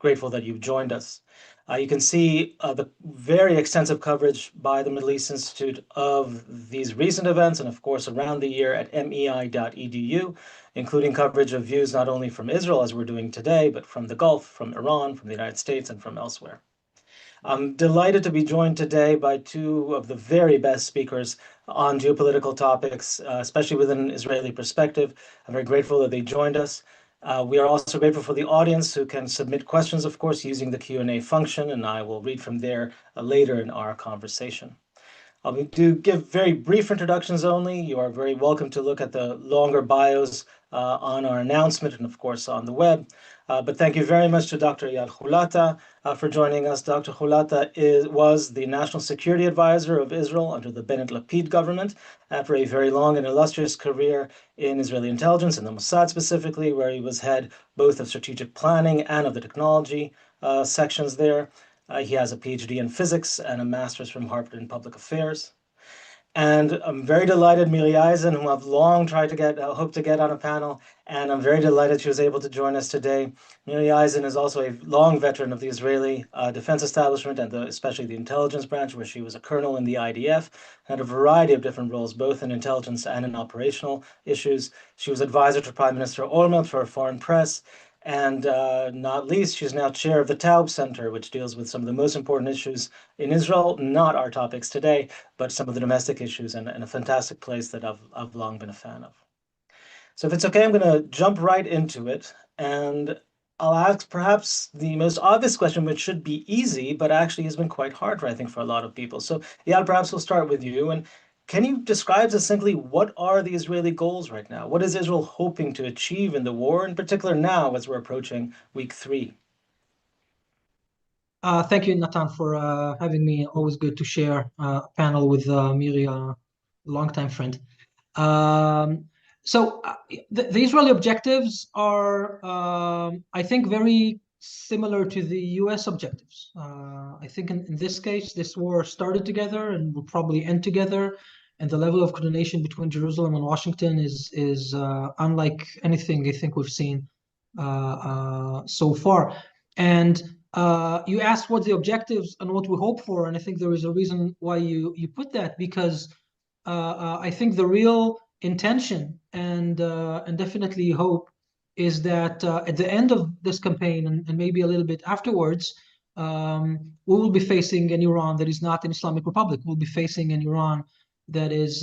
grateful that you've joined us. You can see the very extensive coverage by the Middle East Institute of these recent events and, of course, around the year at mei.edu, including coverage of views not only from Israel, as we're doing today, but from the Gulf, from Iran, from the United States, and from elsewhere. I'm delighted to be joined today by two of the very best speakers on geopolitical topics, especially within an Israeli perspective. I'm very grateful that they joined us. We are also grateful for the audience who can submit questions, of course, using the Q&A function, and I will read from there later in our conversation. I'll do give very brief introductions only. You are very welcome to look at the longer bios on our announcement and, of course, on the web. But thank you very much to Dr. Eyal Hulata for joining us. Dr. Hulata was the National Security Advisor of Israel under the Bennett-Lapid government after a very long and illustrious career in Israeli intelligence, in the Mossad specifically, where he was head both of strategic planning and of the technology sections there. He has a PhD in physics and a master's from Harvard in public affairs. And I'm very delighted, Miri Eisin, whom I've long tried to hoped to get on a panel, and I'm very delighted she was able to join us today. Miri Eisin is also a long veteran of the Israeli defense establishment and especially the intelligence branch, where she was a colonel in the IDF, had a variety of different roles, both in intelligence and in operational issues. She was advisor to Prime Minister Olmert for foreign press, and not least, she's now chair of the Taub Center, which deals with some of the most important issues in Israel, not our topics today, but some of the domestic issues, and a fantastic place that I've long been a fan of. So if it's okay, I'm going to jump right into it. And I'll ask perhaps the most obvious question, which should be easy, but actually has been quite hard, I think, for a lot of people. So Eyal, perhaps we'll start with you. And can you describe succinctly what are the Israeli goals right now? What is Israel hoping to achieve in the war, in particular now as we're approaching week 3? Thank you, Natan, for having me. Always good to share a panel with Miri, a longtime friend. So the Israeli objectives are, I think, very similar to the US objectives. I think in this case, this war started together and will probably end together. And the level of coordination between Jerusalem and Washington is unlike anything I think we've seen so far. And you asked what the objectives and what we hope for, and I think there is a reason why you put that, because I think the real intention and definitely hope is that at the end of this campaign and maybe a little bit afterwards, we will be facing an Iran that is not an Islamic Republic. We'll be facing an Iran that is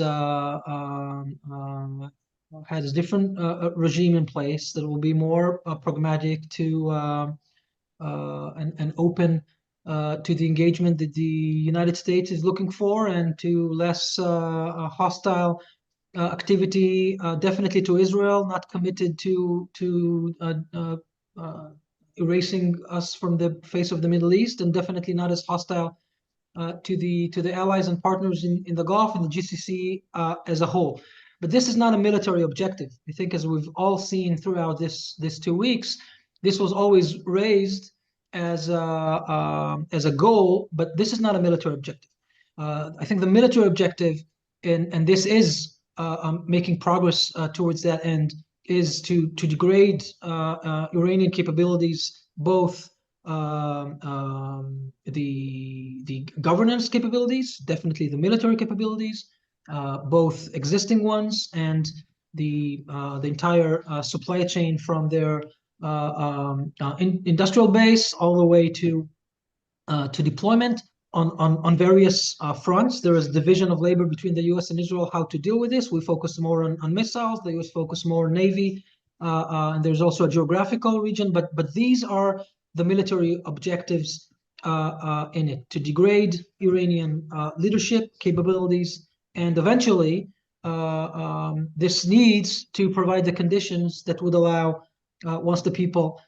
has a different regime in place that will be more pragmatic to and open to the engagement that the United States is looking for, and to less hostile activity, definitely to Israel, not committed to erasing us from the face of the Middle East, and definitely not as hostile to the allies and partners in the Gulf and the GCC as a whole. But this is not a military objective. I think, as we've all seen throughout this 2 weeks, this was always raised as a goal, but this is not a military objective. I think the military objective, and this is making progress towards that end, is to degrade Iranian capabilities, both the governance capabilities, definitely the military capabilities, both existing ones and the entire supply chain from their industrial base all the way to deployment on various fronts. There is division of labor between the US and Israel how to deal with this. We focus more on missiles, the US focus more on Navy, and there's also a geographical region, but these are the military objectives in it, to degrade Iranian leadership capabilities, and eventually this needs to provide the conditions that would allow, once the people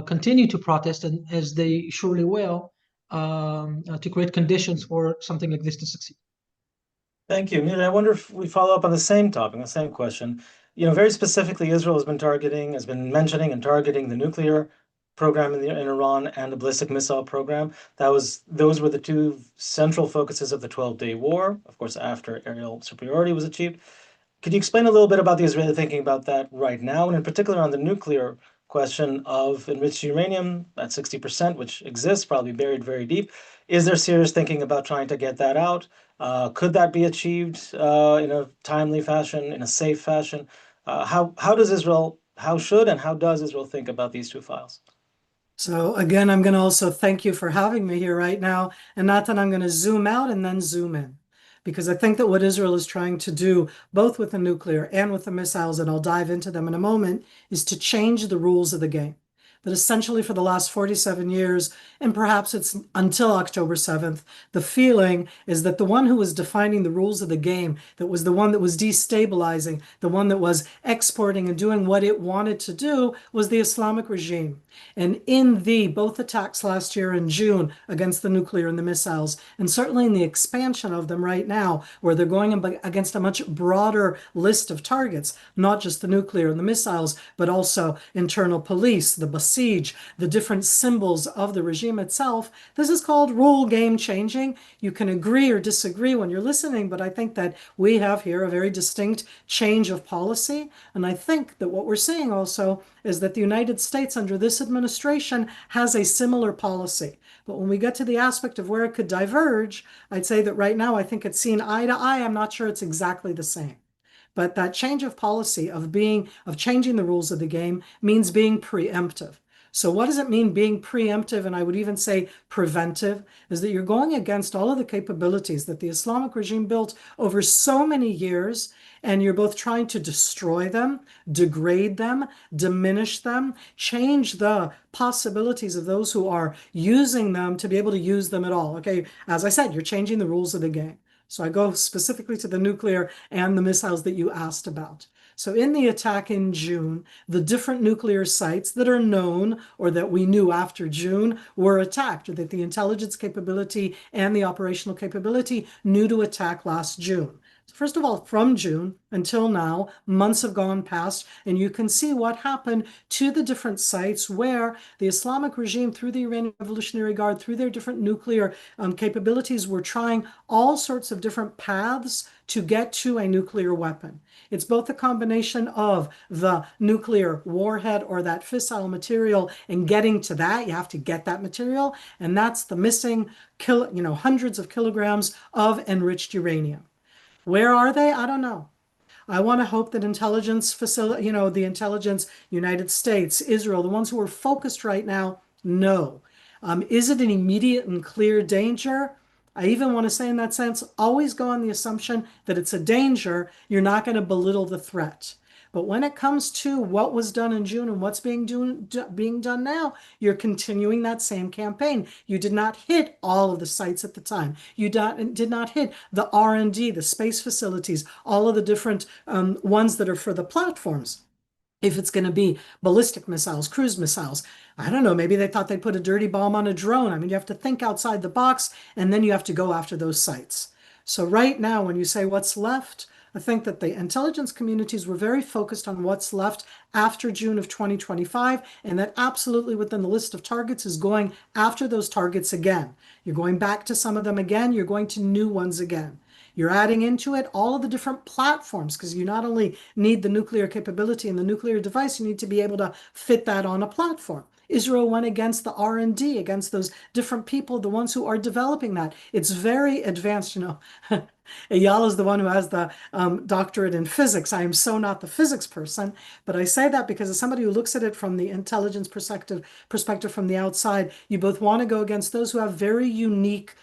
continue to protest, and as they surely will, to create conditions for something like this to succeed. Thank you. Miri, I wonder if we follow up on the same topic, the same question. Very specifically, Israel has been mentioning and targeting the nuclear program in Iran and the ballistic missile program. Those were the two central focuses of the 12-day war, of course, after aerial superiority was achieved. Could you explain a little bit about the Israeli thinking about that right now, and in particular on the nuclear question of enriched uranium at 60%, which exists, probably buried very deep. Is there serious thinking about trying to get that out? Could that be achieved in a timely fashion, in a safe fashion? How does Israel, how should and how does Israel think about these two files? So again, I'm going to also thank you for having me here right now. And Natan, I'm going to zoom out and then zoom in. Because I think that what Israel is trying to do, both with the nuclear and with the missiles, and I'll dive into them in a moment, is to change the rules of the game. That essentially for the last 47 years, and perhaps it's until October 7th, the feeling is that the one who was defining the rules of the game, that was the one that was destabilizing, the one that was exporting and doing what it wanted to do, was the Islamic regime. And in the both attacks last year in June against the nuclear and the missiles, and certainly in the expansion of them right now, where they're going against a much broader list of targets, not just the nuclear and the missiles, but also internal police, the Basij, the different symbols of the regime itself. This is called rule game changing. You can agree or disagree when you're listening, but I think that we have here a very distinct change of policy. And I think that what we're seeing also is that the United States under this administration has a similar policy. But when we get to the aspect of where it could diverge, I'd say that right now I think it's seen eye to eye. I'm not sure it's exactly the same. But that change of policy of changing the rules of the game means being preemptive. So what does it mean being preemptive, and I would even say preventive, is that you're going against all of the capabilities that the Islamic regime built over so many years, and you're both trying to destroy them, degrade them, diminish them, change the possibilities of those who are using them to be able to use them at all. Okay, as I said, you're changing the rules of the game. So I go specifically to the nuclear and the missiles that you asked about. So in the attack in June, the different nuclear sites that are known or that we knew after June were attacked, or that the intelligence capability and the operational capability knew to attack last June. First of all, from June until now, months have gone past, and you can see what happened to the different sites where the Islamic regime, through the Iranian Revolutionary Guard, through their different nuclear capabilities, were trying all sorts of different paths to get to a nuclear weapon. It's both a combination of the nuclear warhead or that fissile material, and getting to that, you have to get that material, and that's the missing hundreds of kilograms of enriched uranium. Where are they? I don't know. I want to hope that intelligence facility, the intelligence, United States, Israel, the ones who are focused right now, know. Is it an immediate and clear danger? I even want to say in that sense, always go on the assumption that it's a danger. You're not going to belittle the threat. But when it comes to what was done in June and what's being done now, you're continuing that same campaign. You did not hit all of the sites at the time. You did not hit the R&D, the space facilities, all of the different ones that are for the platforms. If it's going to be ballistic missiles, cruise missiles, I don't know, maybe they thought they'd put a dirty bomb on a drone. I mean, you have to think outside the box, and then you have to go after those sites. So right now, when you say what's left, I think that the intelligence communities were very focused on what's left after June of 2025, and that absolutely within the list of targets is going after those targets again. You're going back to some of them again, you're going to new ones again. You're adding into it all of the different platforms, because you not only need the nuclear capability and the nuclear device, you need to be able to fit that on a platform. Israel went against the R&D, against those different people, the ones who are developing that. It's very advanced, Eyal is the one who has the doctorate in physics. I am so not the physics person, but I say that because as somebody who looks at it from the intelligence perspective from the outside, you both want to go against those who have very unique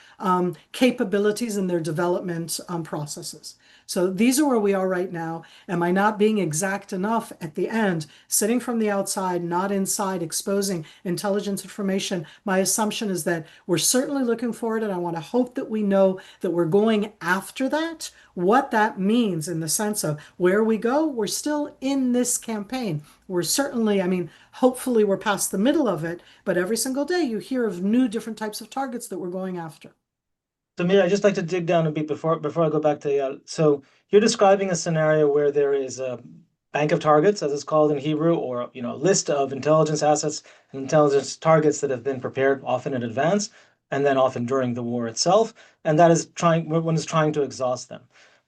capabilities in their development processes. So these are where we are right now. Am I not being exact enough at the end, sitting from the outside, not inside, exposing intelligence information? My assumption is that we're certainly looking forward, and I want to hope that we know that we're going after that. What that means in the sense of where we go, we're still in this campaign. We're certainly, hopefully we're past the middle of it, but every single day you hear of new different types of targets that we're going after. So Miri, I'd just like to dig down a bit before I go back to Eyal. So you're describing a scenario where there is a bank of targets, as it's called in Hebrew, or a list of intelligence assets and intelligence targets that have been prepared often in advance, and then often during the war itself, and that is one is trying to exhaust them.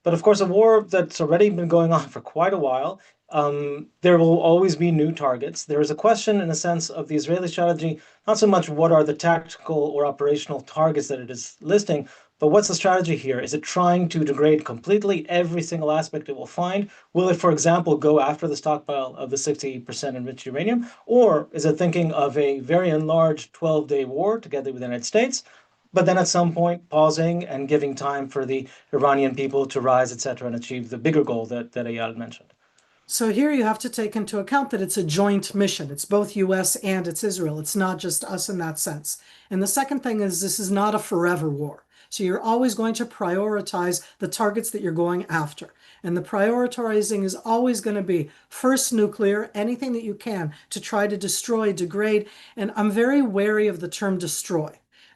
But of course, a war that's already been going on for quite a while, there will always be new targets. There is a question, in a sense, of the Israeli strategy, not so much what are the tactical or operational targets that it is listing, but what's the strategy here? Is it trying to degrade completely every single aspect it will find? Will it, for example, go after the stockpile of the 60% enriched uranium? Or is it thinking of a very enlarged 12-day war together with the United States, but then at some point pausing and giving time for the Iranian people to rise, etc., and achieve the bigger goal that Eyal mentioned? So here you have to take into account that it's a joint mission. It's both US and it's Israel. It's not just us in that sense. And the second thing is this is not a forever war. So you're always going to prioritize the targets that you're going after. And the prioritizing is always going to be first nuclear, anything that you can to try to destroy, degrade. And I'm very wary of the term destroy.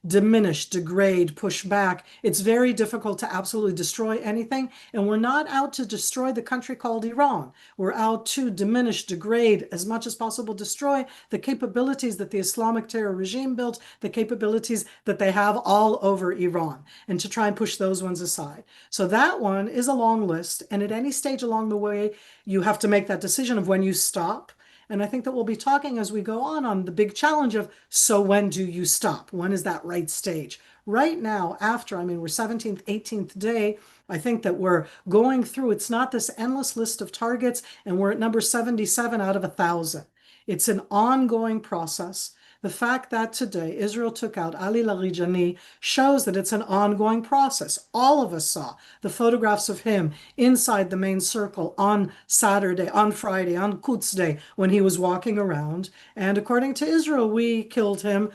Diminish, degrade, push back. It's very difficult to absolutely destroy anything. And we're not out to destroy the country called Iran. We're out to diminish, degrade, as much as possible, destroy the capabilities that the Islamic terror regime built, the capabilities that they have all over Iran, and to try and push those ones aside. So that one is a long list. And at any stage along the way, you have to make that decision of when you stop. And I think that we'll be talking as we go on the big challenge of, so when do you stop? When is that right stage? Right now, after, we're 17th, 18th day, I think that we're going through, it's not this endless list of targets, and we're at number 77 out of 1,000. It's an ongoing process. The fact that today Israel took out Ali Larijani shows that it's an ongoing process. All of us saw the photographs of him inside the main circle on Saturday, on Friday, on Quds Day, when he was walking around. And according to Israel, we killed him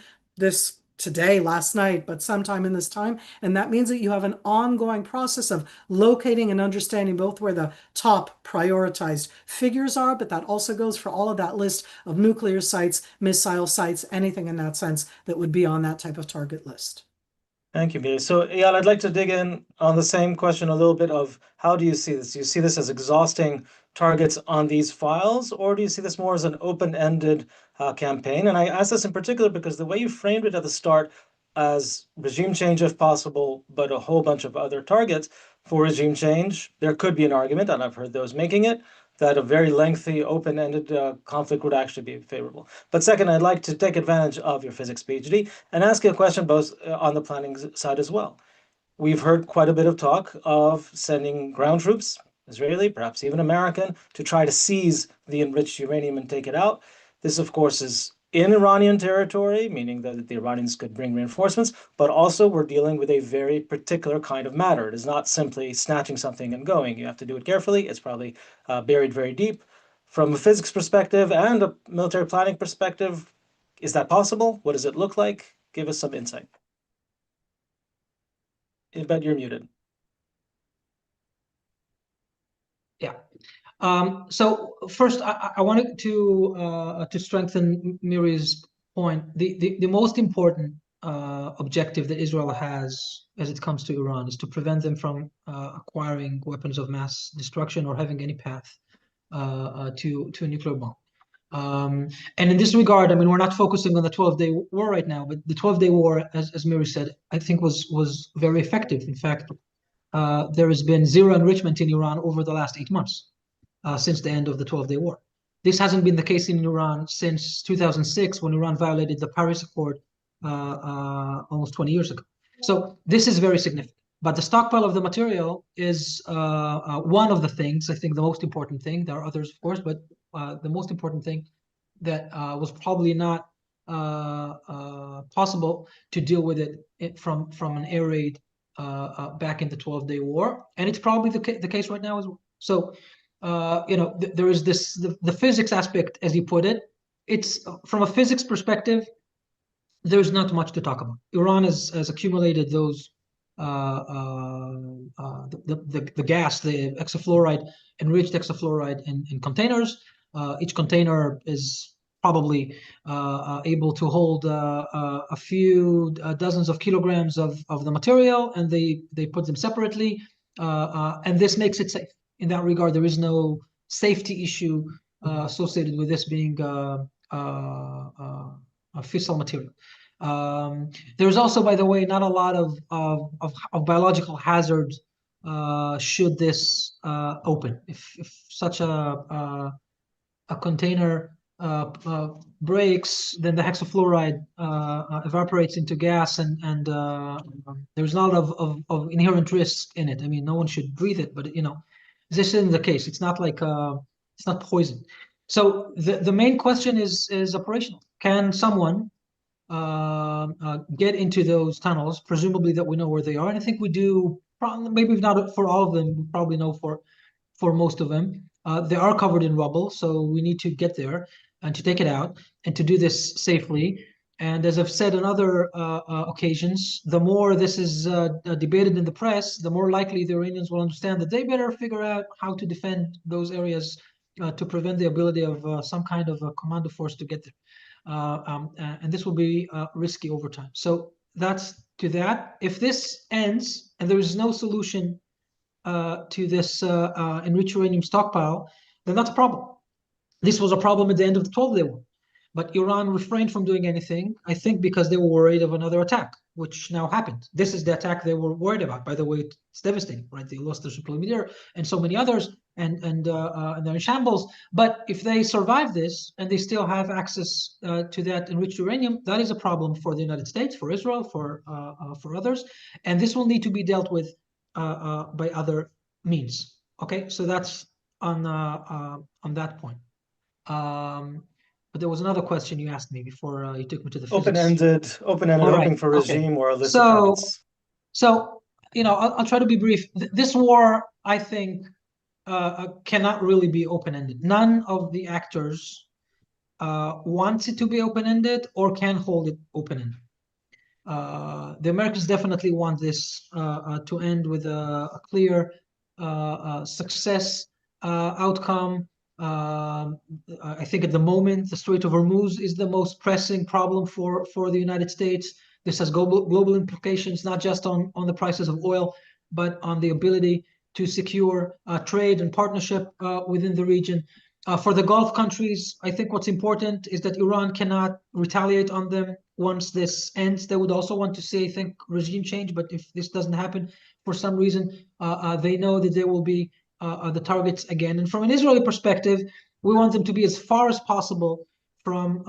today, last night, but sometime in this time. And that means that you have an ongoing process of locating and understanding both where the top prioritized figures are, but that also goes for all of that list of nuclear sites, missile sites, anything in that sense that would be on that type of target list. Thank you, Miri. So, Eyal, I'd like to dig in on the same question a little bit of how do you see this? Do you see this as exhausting targets on these files, or do you see this more as an open-ended campaign? And I ask this in particular because the way you framed it at the start as regime change if possible, but a whole bunch of other targets for regime change, there could be an argument, and I've heard those making it, that a very lengthy, open-ended conflict would actually be favorable. But second, I'd like to take advantage of your physics PhD and ask you a question both on the planning side as well. We've heard quite a bit of talk of sending ground troops, Israeli, perhaps even American, to try to seize the enriched uranium and take it out. This, of course, is in Iranian territory, meaning that the Iranians could bring reinforcements, but also we're dealing with a very particular kind of matter. It is not simply snatching something and going. You have to do it carefully. It's probably buried very deep. From a physics perspective and a military planning perspective, is that possible? What does it look like? Give us some insight. I bet you're muted. Yeah. So first, I wanted to strengthen Miri's point. The most important objective that Israel has as it comes to Iran is to prevent them from acquiring weapons of mass destruction or having any path to a nuclear bomb. And in this regard, we're not focusing on the 12-day war right now, but the 12-day war, as Miri said, I think was very effective. In fact, there has been zero enrichment in Iran over the last 8 months. Since the end of the 12-day war. This hasn't been the case in Iran since 2006, when Iran violated the Paris Accord almost 20 years ago. So this is very significant. But the stockpile of the material is one of the things, I think the most important thing. There are others, of course, but the most important thing that was probably not possible to deal with it from an air raid back in the 12-day war. And it's probably the case right now as well. So there is the physics aspect, as you put it. It's from a physics perspective, there's not much to talk about. Iran has accumulated those the gas, the enriched hexafluoride in containers. Each container is probably able to hold a few dozens of kilograms of the material, and they put them separately, and this makes it safe. In that regard, there is no safety issue associated with this being a fissile material. There's also, by the way, not a lot of biological hazards should this open. If such a container breaks, then the hexafluoride evaporates into gas, and there's not of inherent risk in it. I mean, no one should breathe it, but this isn't the case. It's not like it's not poison. So the main question is operational. Can someone get into those tunnels? Presumably that we know where they are, and I think we do. Maybe not for all of them. We probably know for most of them. They are covered in rubble, so we need to get there and to take it out and to do this safely. And as I've said on other occasions, the more this is debated in the press, the more likely the Iranians will understand that they better figure out how to defend those areas to prevent the ability of some kind of a commando force to get there. And this will be risky over time. So that's to that. If this ends and there is no solution to this enriched uranium stockpile, then that's a problem. This was a problem at the end of the 12-day war. But Iran refrained from doing anything, I think because they were worried of another attack, which now happened. This is the attack they were worried about. By the way, it's devastating, right? They lost their supply and so many others, and they're in shambles. But if they survive this and they still have access to that enriched uranium, that is a problem for the United States, for Israel, for others, and this will need to be dealt with by other means. Okay, so that's on that point. But there was another question you asked me before you took me to the physics. Open-ended, All right. hoping for regime Okay. or illicit permits. So I'll try to be brief. This war, I think, cannot really be open-ended. None of the actors wants it to be open-ended or can hold it open-ended. The Americans definitely want this to end with a clear success outcome. I think at the moment, the Strait of Hormuz is the most pressing problem for the United States. This has global implications, not just on the prices of oil, but on the ability to secure trade and partnership within the region. For the Gulf countries, I think what's important is that Iran cannot retaliate on them once this ends. They would also want to see, I think, regime change, but if this doesn't happen for some reason, they know that they will be the targets again. And from an Israeli perspective, we want them to be as far as possible from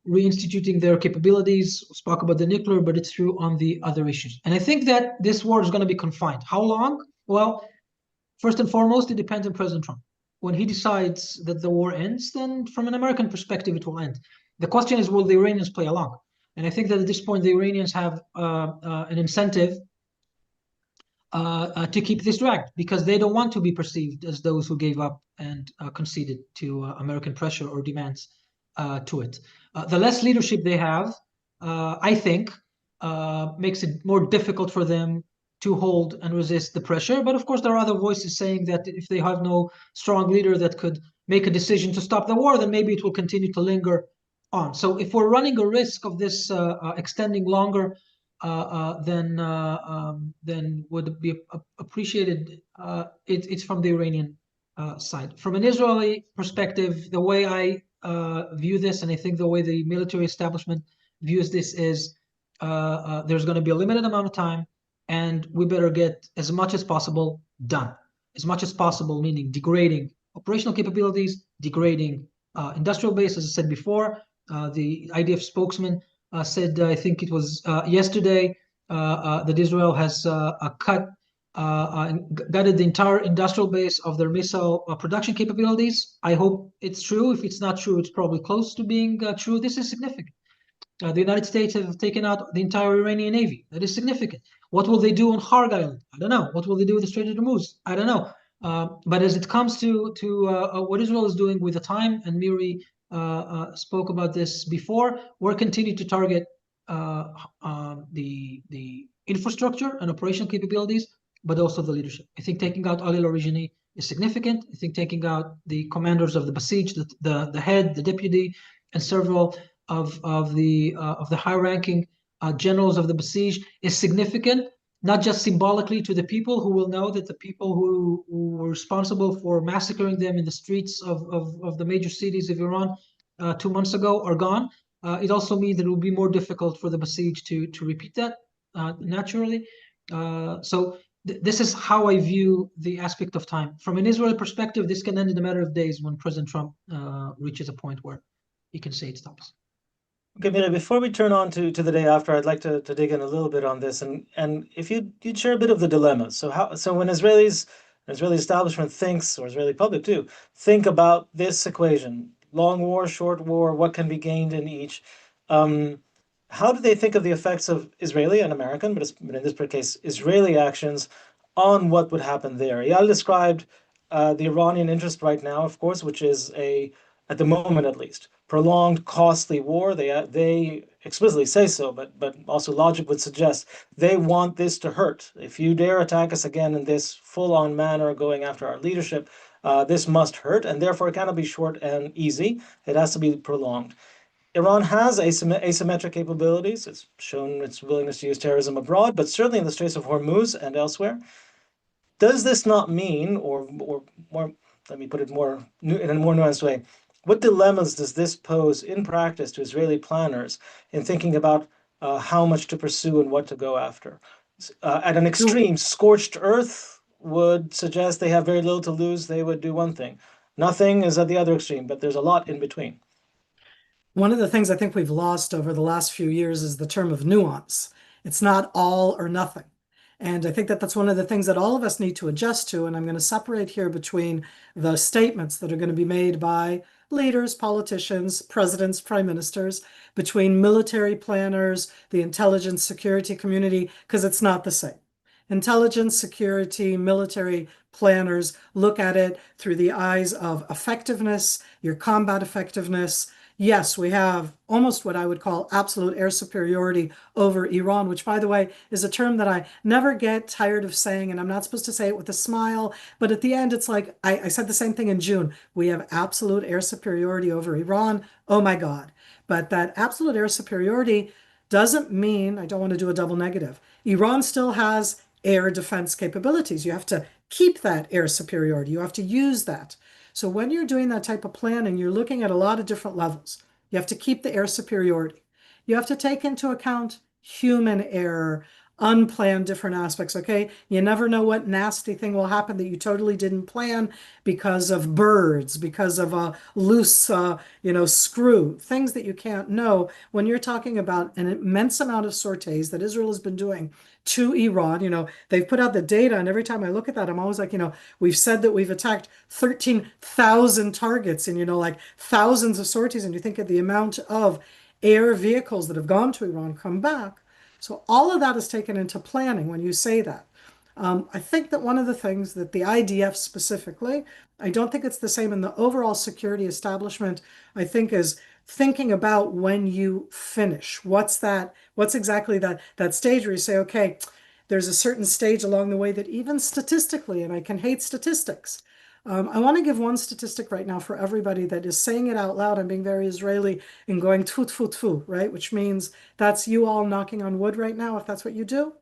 reinstituting their capabilities. We spoke about the nuclear, but it's true on the other issues. And I think that this war is going to be confined. How long? Well, first and foremost, it depends on President Trump. When he decides that the war ends, then from an American perspective, it will end. The question is, will the Iranians play along? And I think that at this point, the Iranians have an incentive to keep this dragged because they don't want to be perceived as those who gave up and conceded to American pressure or demands to it. The less leadership they have, I think, makes it more difficult for them to hold and resist the pressure. But of course, there are other voices saying that if they have no strong leader that could make a decision to stop the war, then maybe it will continue to linger on. So if we're running a risk of this extending longer, then would be appreciated. It's from the Iranian side. From an Israeli perspective, the way I view this, and I think the way the military establishment views this is there's going to be a limited amount of time, and we better get as much as possible done. As much as possible, meaning degrading operational capabilities, degrading industrial base, as I said before. The IDF spokesman said, I think it was yesterday, that Israel has gutted the entire industrial base of their missile production capabilities. I hope it's true. If it's not true, it's probably close to being true. This is significant. The United States have taken out the entire Iranian Navy. That is significant. What will they do on Harg Island? I don't know. What will they do with the Strait of Hormuz? I don't know. But as it comes to what Israel is doing with the time, and Miri spoke about this before, we're continuing to target the infrastructure and operational capabilities, but also the leadership. I think taking out Ali Larijani is significant. I think taking out the commanders of the Basij, the head, the deputy, and several of the high-ranking generals of the Basij is significant, not just symbolically to the people who will know that the people who were responsible for massacring them in the streets of the major cities of Iran 2 months ago are gone. It also means that it will be more difficult for the Basij to repeat that naturally. So this is how I view the aspect of time. From an Israeli perspective, this can end in a matter of days when President Trump reaches a point where he can say it stops. Okay, Miri, before we turn on to the day after, I'd like to dig in a little bit on this, and if you'd share a bit of the dilemmas. So when Israeli establishment thinks, or Israeli public too, think about this equation: long war, short war, what can be gained in each. Um, how do they think of the effects of Israeli and American, but in this case, Israeli actions on what would happen there? Eyal described the Iranian interest right now, of course, which is at the moment at least, prolonged, costly war. They explicitly say so, but also logic would suggest they want this to hurt. If you dare attack us again in this full-on manner, going after our leadership, this must hurt, and therefore it cannot be short and easy. It has to be prolonged. Iran has asymmetric capabilities. It's shown its willingness to use terrorism abroad, but certainly in the Straits of Hormuz and elsewhere. Does this not mean, or more, let me put it in a more nuanced way, what dilemmas does this pose in practice to Israeli planners in thinking about how much to pursue and what to go after? At an extreme, scorched earth would suggest they have very little to lose. They would do one thing. Nothing is at the other extreme, but there's a lot in between. One of the things I think we've lost over the last few years is the term of nuance. It's not all or nothing. And I think that that's one of the things that all of us need to adjust to. And I'm going to separate here between the statements that are going to be made by leaders, politicians, presidents, prime ministers, between military planners, the intelligence security community, because it's not the same. Intelligence, security, military planners look at it through the eyes of effectiveness, your combat effectiveness. Yes, we have almost what I would call absolute air superiority over Iran, which, by the way, is a term that I never get tired of saying, and I'm not supposed to say it with a smile, but at the end, it's like I said the same thing in June. We have absolute air superiority over Iran. Oh my God. But that absolute air superiority doesn't mean, I don't want to do a double negative. Iran still has air defense capabilities. You have to keep that air superiority. You have to use that. So when you're doing that type of planning, you're looking at a lot of different levels. You have to keep the air superiority. You have to take into account human error, unplanned different aspects, okay? You never know what nasty thing will happen that you totally didn't plan because of birds, because of a loose, screw, things that you can't know when you're talking about an immense amount of sorties that Israel has been doing to Iran. They've put out the data, and every time I look at that, I'm always like, we've said that we've attacked 13,000 targets and, like thousands of sorties, and you think of the amount of air vehicles that have gone to Iran come back. So all of that is taken into planning when you say that. I think that one of the things that the IDF specifically, I don't think it's the same in the overall security establishment, I think is thinking about when you finish. What's exactly that stage where you say, okay, there's a certain stage along the way that even statistically, and I can hate statistics, I want to give one statistic right now for everybody that is saying it out loud and being very Israeli and going tfu tfu tfu, right? Which means that's you all knocking on wood right now, if that's what you do.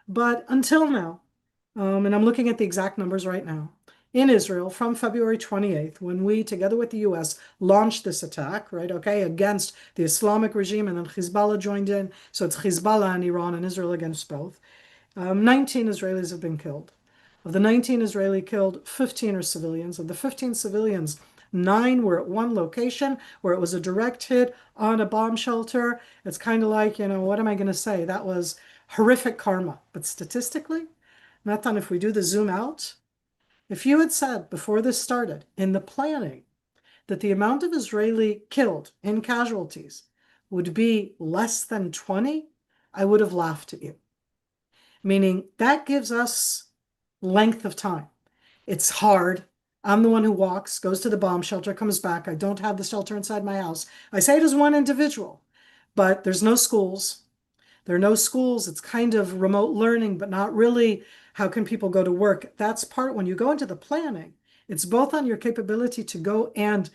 But until now, and I'm looking at the exact numbers right now, in Israel from February 28th, when we, together with the US, launched this attack, right, okay, against the Islamic regime, and then Hezbollah joined in. So it's Hezbollah and Iran and Israel against both. 19 Israelis have been killed. Of the 19 Israeli killed, 15 are civilians. Of the 15 civilians, 9 were at one location where it was a direct hit on a bomb shelter. It's kind of like, what am I going to say? That was horrific karma. But statistically, Natan, if we do the zoom out, if you had said before this started in the planning that the amount of Israeli killed in casualties would be less than 20, I would have laughed at you. Meaning that gives us length of time. It's hard. I'm the one who walks, goes to the bomb shelter, comes back. I don't have the shelter inside my house. I say it as one individual, but there's no schools. There are no schools. It's kind of remote learning, but not really. How can people go to work? That's part when you go into the planning. It's both on your capability to go and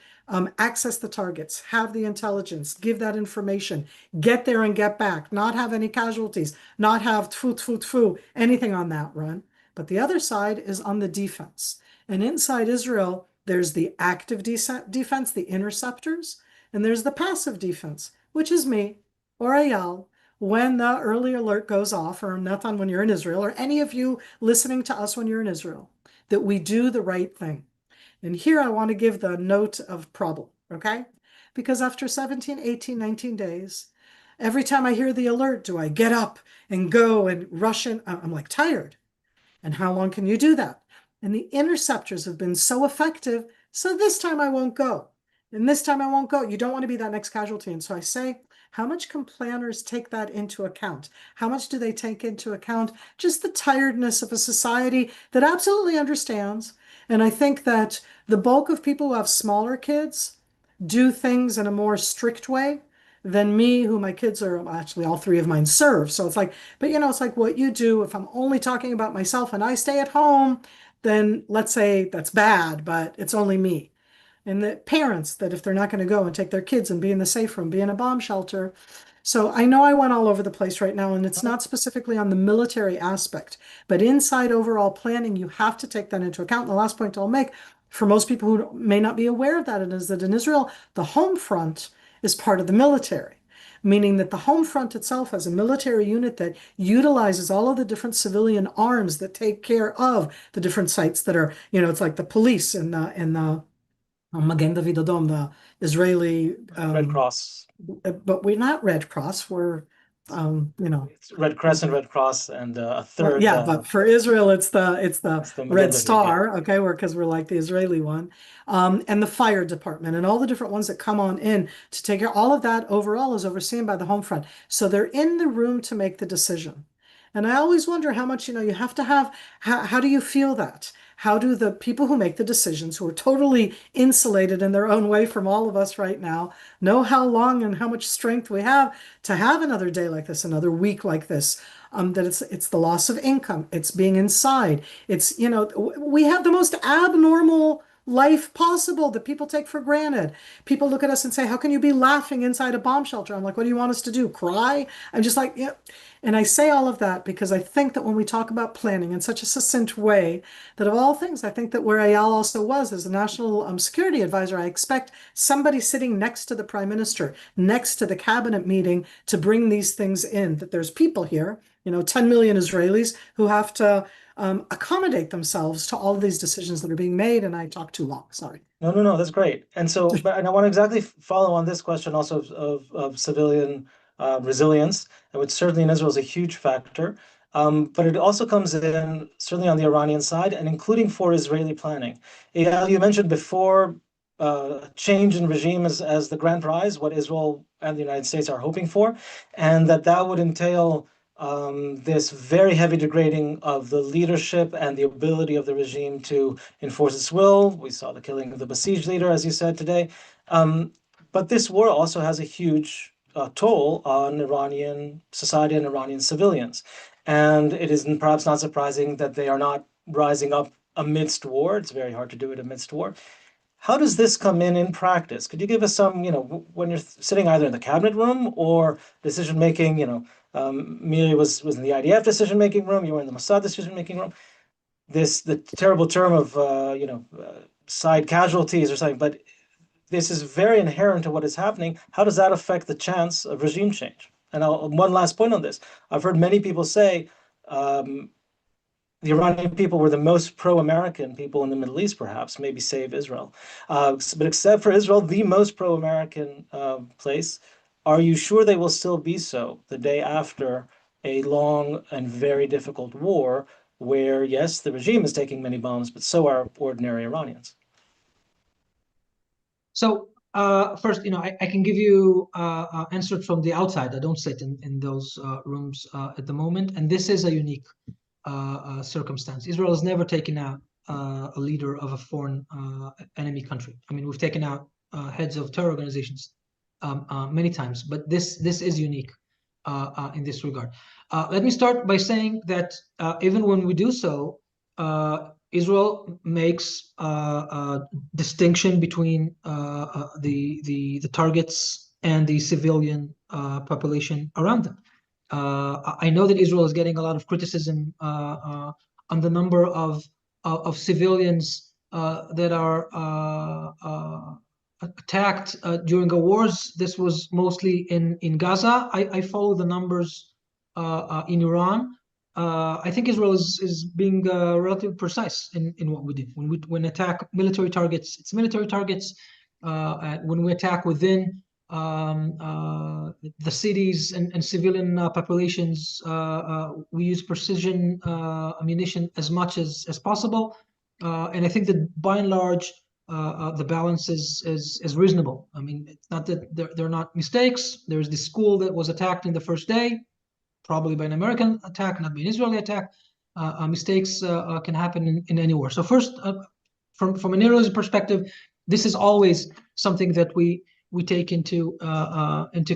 access the targets, have the intelligence, give that information, get there and get back, not have any casualties, not have tfu, tfu, tfu, anything on that run. But the other side is on the defense. And inside Israel, there's the active defense, the interceptors, and there's the passive defense, which is me or Eyal, when the early alert goes off, or Natan when you're in Israel, or any of you listening to us when you're in Israel, that we do the right thing. And here I want to give the note of problem, okay? Because after 17, 18, 19 days, every time I hear the alert, do I get up and go and rush in? I'm like tired. And how long can you do that? And the interceptors have been so effective, so this time I won't go. And this time I won't go. You don't want to be that next casualty. And so I say, how much can planners take that into account? How much do they take into account just the tiredness of a society that absolutely understands? And I think that the bulk of people who have smaller kids do things in a more strict way than me, who my kids are actually all three of mine serve. So it's like, but it's like what you do. If I'm only talking about myself and I stay at home, then let's say that's bad, but it's only me. And the parents that if they're not going to go and take their kids and be in the safe room, be in a bomb shelter. So I know I went all over the place right now, and it's not specifically on the military aspect, but inside overall planning, you have to take that into account. And the last point I'll make for most people who may not be aware of that is that in Israel, the home front is part of the military, meaning that the home front itself has a military unit that utilizes all of the different civilian arms that take care of the different sites that are, it's like the police and the Magen David Adom, the Israeli, Red Cross. but we're not Red Cross. We're, It's Red Crescent, Red Cross, and a well, third. yeah, but for Israel, it's the the Magen Red David, Star, okay, because we're like the Israeli one, and the fire department and all the different ones that come on in to take care. All of that overall is overseen by the home front, so they're in the room to make the decision. And I always wonder how much, you have to have. How do you feel that? How do the people who make the decisions, who are totally insulated in their own way from all of us right now, know how long and how much strength we have to have another day like this, another week like this? That it's the loss of income, it's being inside, it's we have the most abnormal life possible that people take for granted. People look at us and say, how can you be laughing inside a bomb shelter? I'm like, what do you want us to do, cry? I'm just like, yeah. And I say all of that because I think that when we talk about planning in such a succinct way, that of all things, I think that where Eyal also was as a national security advisor, I expect somebody sitting next to the prime minister, next to the cabinet meeting, to bring these things in, that there's people here, 10 million Israelis who have to accommodate themselves to all of these decisions that are being made. And I talk too long, sorry. No, that's great. And so, and I want to exactly follow on this question also of civilian resilience, which certainly in Israel is a huge factor. But it also comes in certainly on the Iranian side, and including for Israeli planning. Eyal, you mentioned before change in regime as the grand prize, what Israel and the United States are hoping for, and that would entail this very heavy degrading of the leadership and the ability of the regime to enforce its will. We saw the killing of the besieged leader, as you said today. But this war also has a huge toll on Iranian society and Iranian civilians. And it is perhaps not surprising that they are not rising up amidst war. It's very hard to do it amidst war. How does this come in practice? Could you give us some, when you're sitting either in the cabinet room or decision making, Miri was in the IDF decision making room, you were in the Mossad decision making room. The terrible term of side casualties or something, but this is very inherent to what is happening. How does that affect the chance of regime change? And one last point on this: I've heard many people say the Iranian people were the most pro-American people in the Middle East, perhaps, maybe save Israel. But except for Israel, the most pro-American place. Are you sure they will still be so the day after a long and very difficult war where, yes, the regime is taking many bombs, but so are ordinary Iranians? So first, I can give you answers from the outside. I don't sit in those rooms at the moment, and this is a unique circumstance. Israel has never taken out a leader of a foreign enemy country. I mean, we've taken out heads of terror organizations many times, but this is unique in this regard. Let me start by saying that even when we do so, Israel makes a distinction between the targets and the civilian population around them. I know that Israel is getting a lot of criticism on the number of civilians that are attacked during the wars, this was mostly in Gaza. I follow the numbers in Iran. I think Israel is being relatively precise in what we do. When attack military targets, it's military targets. When we attack within the cities and civilian populations, we use precision ammunition as much as possible. And I think that by and large, the balance is reasonable. I mean, it's not that they're not mistakes. There's this school that was attacked in the first day, probably by an American attack, not by an Israeli attack. Mistakes can happen in any war. So first, from an Israeli perspective, this is always something that we take into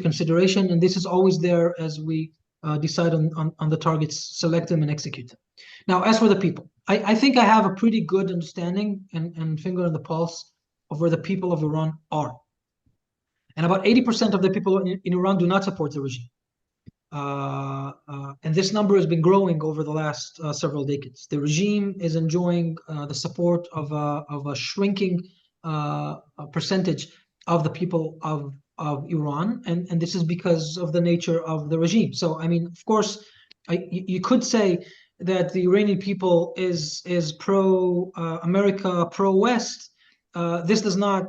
consideration, and this is always there as we decide on the targets, select them, and execute them. Now, as for the people, I think I have a pretty good understanding and finger on the pulse of where the people of Iran are. And about 80% of the people in Iran do not support the regime. And this number has been growing over the last several decades. The regime is enjoying the support of a shrinking percentage of the people of Iran, and this is because of the nature of the regime. So, I mean, of course, you could say that the Iranian people is pro-America, pro-West. This does not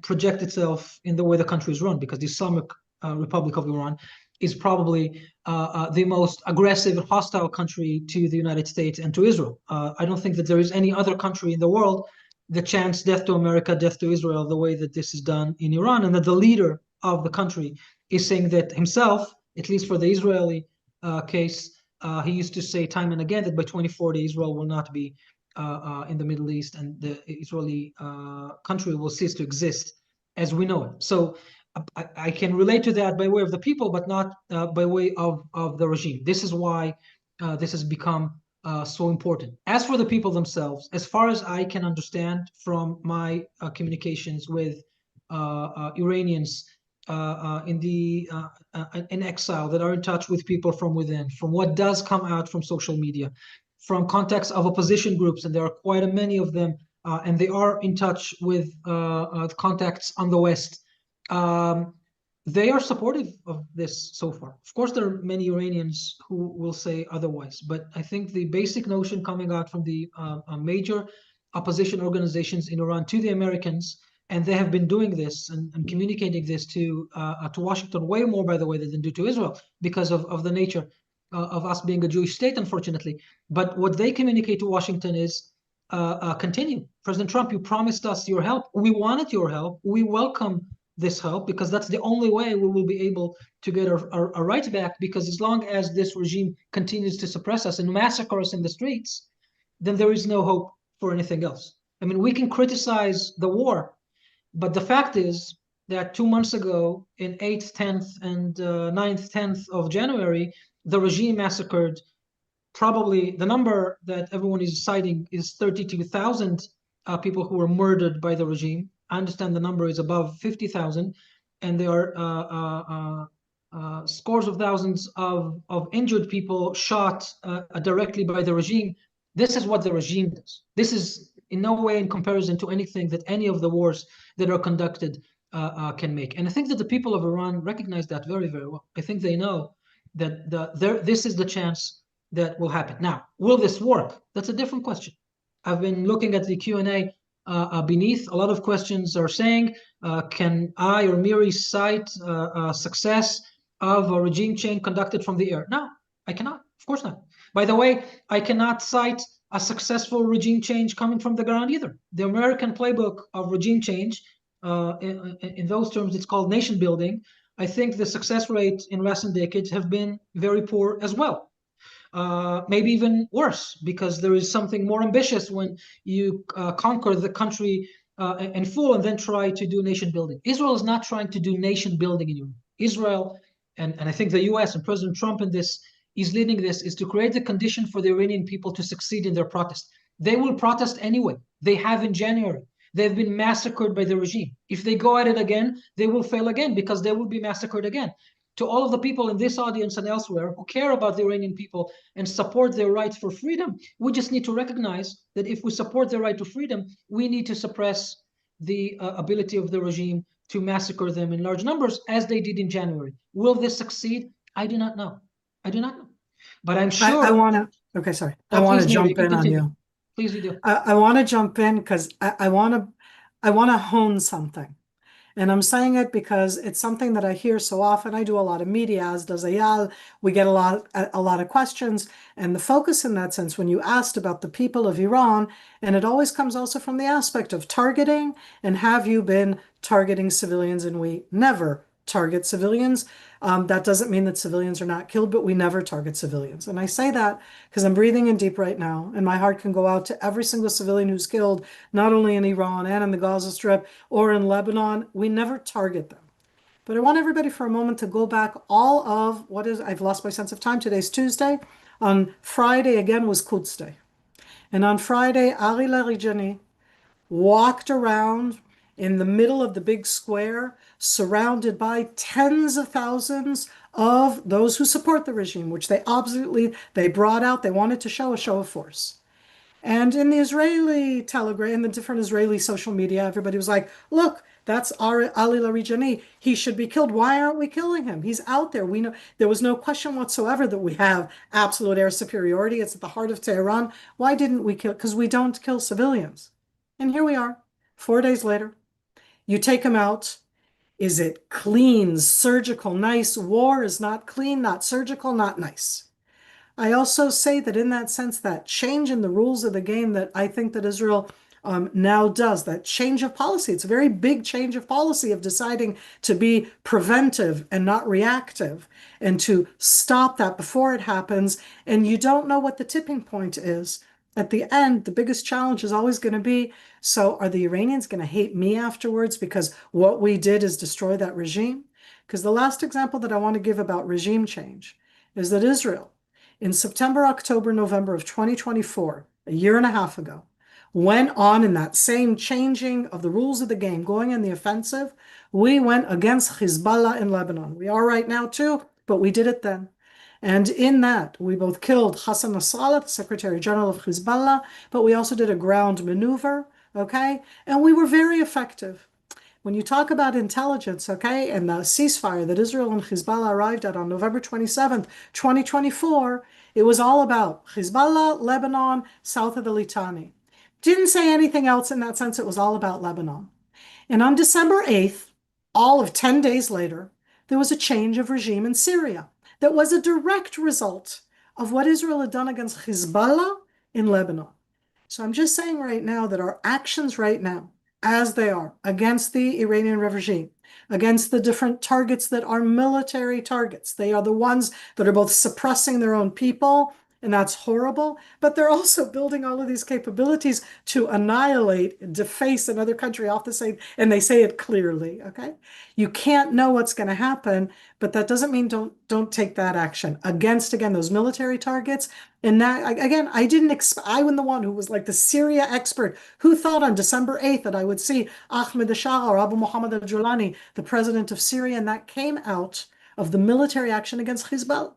project itself in the way the country is run, because the Islamic Republic of Iran is probably the most aggressive and hostile country to the United States and to Israel. I don't think that there is any other country in the world that chants death to America, death to Israel, the way that this is done in Iran, and that the leader of the country is saying that himself, at least for the Israeli case. He used to say time and again that by 2040 Israel will not be in the Middle East, and the Israeli country will cease to exist as we know it. So I can relate to that by way of the people, but not by way of the regime. This is why this has become so important. As for the people themselves, as far as I can understand from my communications with Iranians in exile that are in touch with people from within, from what does come out from social media, from contacts of opposition groups, and there are quite many of them, and they are in touch with contacts on the West. They are supportive of this so far. Of course, there are many Iranians who will say otherwise, but I think the basic notion coming out from the major opposition organizations in Iran to the Americans, and they have been doing this and communicating this to Washington way more, by the way, than do to Israel, because of the nature of us being a Jewish state, unfortunately. But what they communicate to Washington is continue. President Trump, you promised us your help. We wanted your help. We welcome this help, because that's the only way we will be able to get our rights back, because as long as this regime continues to suppress us and massacre us in the streets, then there is no hope for anything else. I mean, we can criticize the war, but the fact is that 2 months ago, in 8th, 10th, and 9th, 10th of January, the regime massacred, probably the number that everyone is citing is 32,000 people who were murdered by the regime. I understand the number is above 50,000, and there are scores of thousands of injured people shot directly by the regime. This is what the regime does. This is in no way in comparison to anything that any of the wars that are conducted can make. And I think that the people of Iran recognize that very, very well. I think they know that this is the chance that will happen. Now, will this work? That's a different question. I've been looking at the Q&A beneath. A lot of questions are saying, can I or Miri cite success of a regime change conducted from the air? No, I cannot. Of course not. By the way, I cannot cite a successful regime change coming from the ground either. The American playbook of regime change, in those terms, it's called nation building. I think the success rate in recent decades have been very poor as well. Maybe even worse, because there is something more ambitious when you conquer the country in full and then try to do nation building. Israel is not trying to do nation building in Europe. Israel, and I think the US and President Trump in this is leading this, is to create the condition for the Iranian people to succeed in their protest. They will protest anyway. They have in January. They've been massacred by the regime. If they go at it again, they will fail again, because they will be massacred again. To all of the people in this audience and elsewhere who care about the Iranian people and support their rights for freedom, we just need to recognize that if we support their right to freedom, we need to suppress the ability of the regime to massacre them in large numbers as they did in January. Will this succeed? I do not know. I do not know. But I'm sure. I want to, okay, sorry. I want Please, to Miri, jump in on you. Please, you do. I want to jump in because I want to hone something. And I'm saying it because it's something that I hear so often. I do a lot of media, as does Eyal. We get a lot of questions. And the focus in that sense, when you asked about the people of Iran, and it always comes also from the aspect of targeting, and have you been targeting civilians? And we never target civilians. That doesn't mean that civilians are not killed, but we never target civilians. And I say that because I'm breathing in deep right now, and my heart can go out to every single civilian who's killed, not only in Iran and in the Gaza Strip or in Lebanon. We never target them. But I want everybody for a moment to go back all of I've lost my sense of time. Today's Tuesday. On Friday, again, was Quds Day. And on Friday, Eyal Hulata walked around in the middle of the big square, surrounded by tens of thousands of those who support the regime, which they brought out. They wanted to show a show of force. And in the Israeli telegram, in the different Israeli social media, everybody was like, look, that's Eyal Hulata. He should be killed. Why aren't we killing him? He's out there. We know there was no question whatsoever that we have absolute air superiority. It's at the heart of Tehran. Why didn't we kill? Because we don't kill civilians. And here we are, 4 days later. You take him out. Is it clean, surgical, nice? War is not clean, not surgical, not nice. I also say that in that sense, that change in the rules of the game that I think that Israel now does, that change of policy, it's a very big change of policy of deciding to be preventive and not reactive, and to stop that before it happens. And you don't know what the tipping point is. At the end, the biggest challenge is always going to be, so are the Iranians going to hate me afterwards because what we did is destroy that regime? Because the last example that I want to give about regime change is that Israel, in September, October, November of 2024, a year and a half ago, went on in that same changing of the rules of the game, going in the offensive. We went against Hezbollah in Lebanon. We are right now too, but we did it then. And in that, we both killed Hassan Nasrallah, the Secretary General of Hezbollah, but we also did a ground maneuver, okay? And we were very effective. When you talk about intelligence, okay, and the ceasefire that Israel and Hezbollah arrived at on November 27th, 2024, it was all about Hezbollah, Lebanon, south of the Litani. Didn't say anything else in that sense. It was all about Lebanon. And on December 8th, all of 10 days later, there was a change of regime in Syria that was a direct result of what Israel had done against Hezbollah in Lebanon. So I'm just saying right now that our actions right now, as they are against the Iranian regime, against the different targets that are military targets, they are the ones that are both suppressing their own people, and that's horrible, but they're also building all of these capabilities to annihilate, deface another country off the same, and they say it clearly, okay? You can't know what's going to happen, but that doesn't mean don't take that action against, again, those military targets. And that, again, I was the one who was like the Syria expert who thought on December 8th that I would see Ahmed al-Shara or Abu Muhammad al-Julani, the president of Syria, and that came out of the military action against Hezbollah.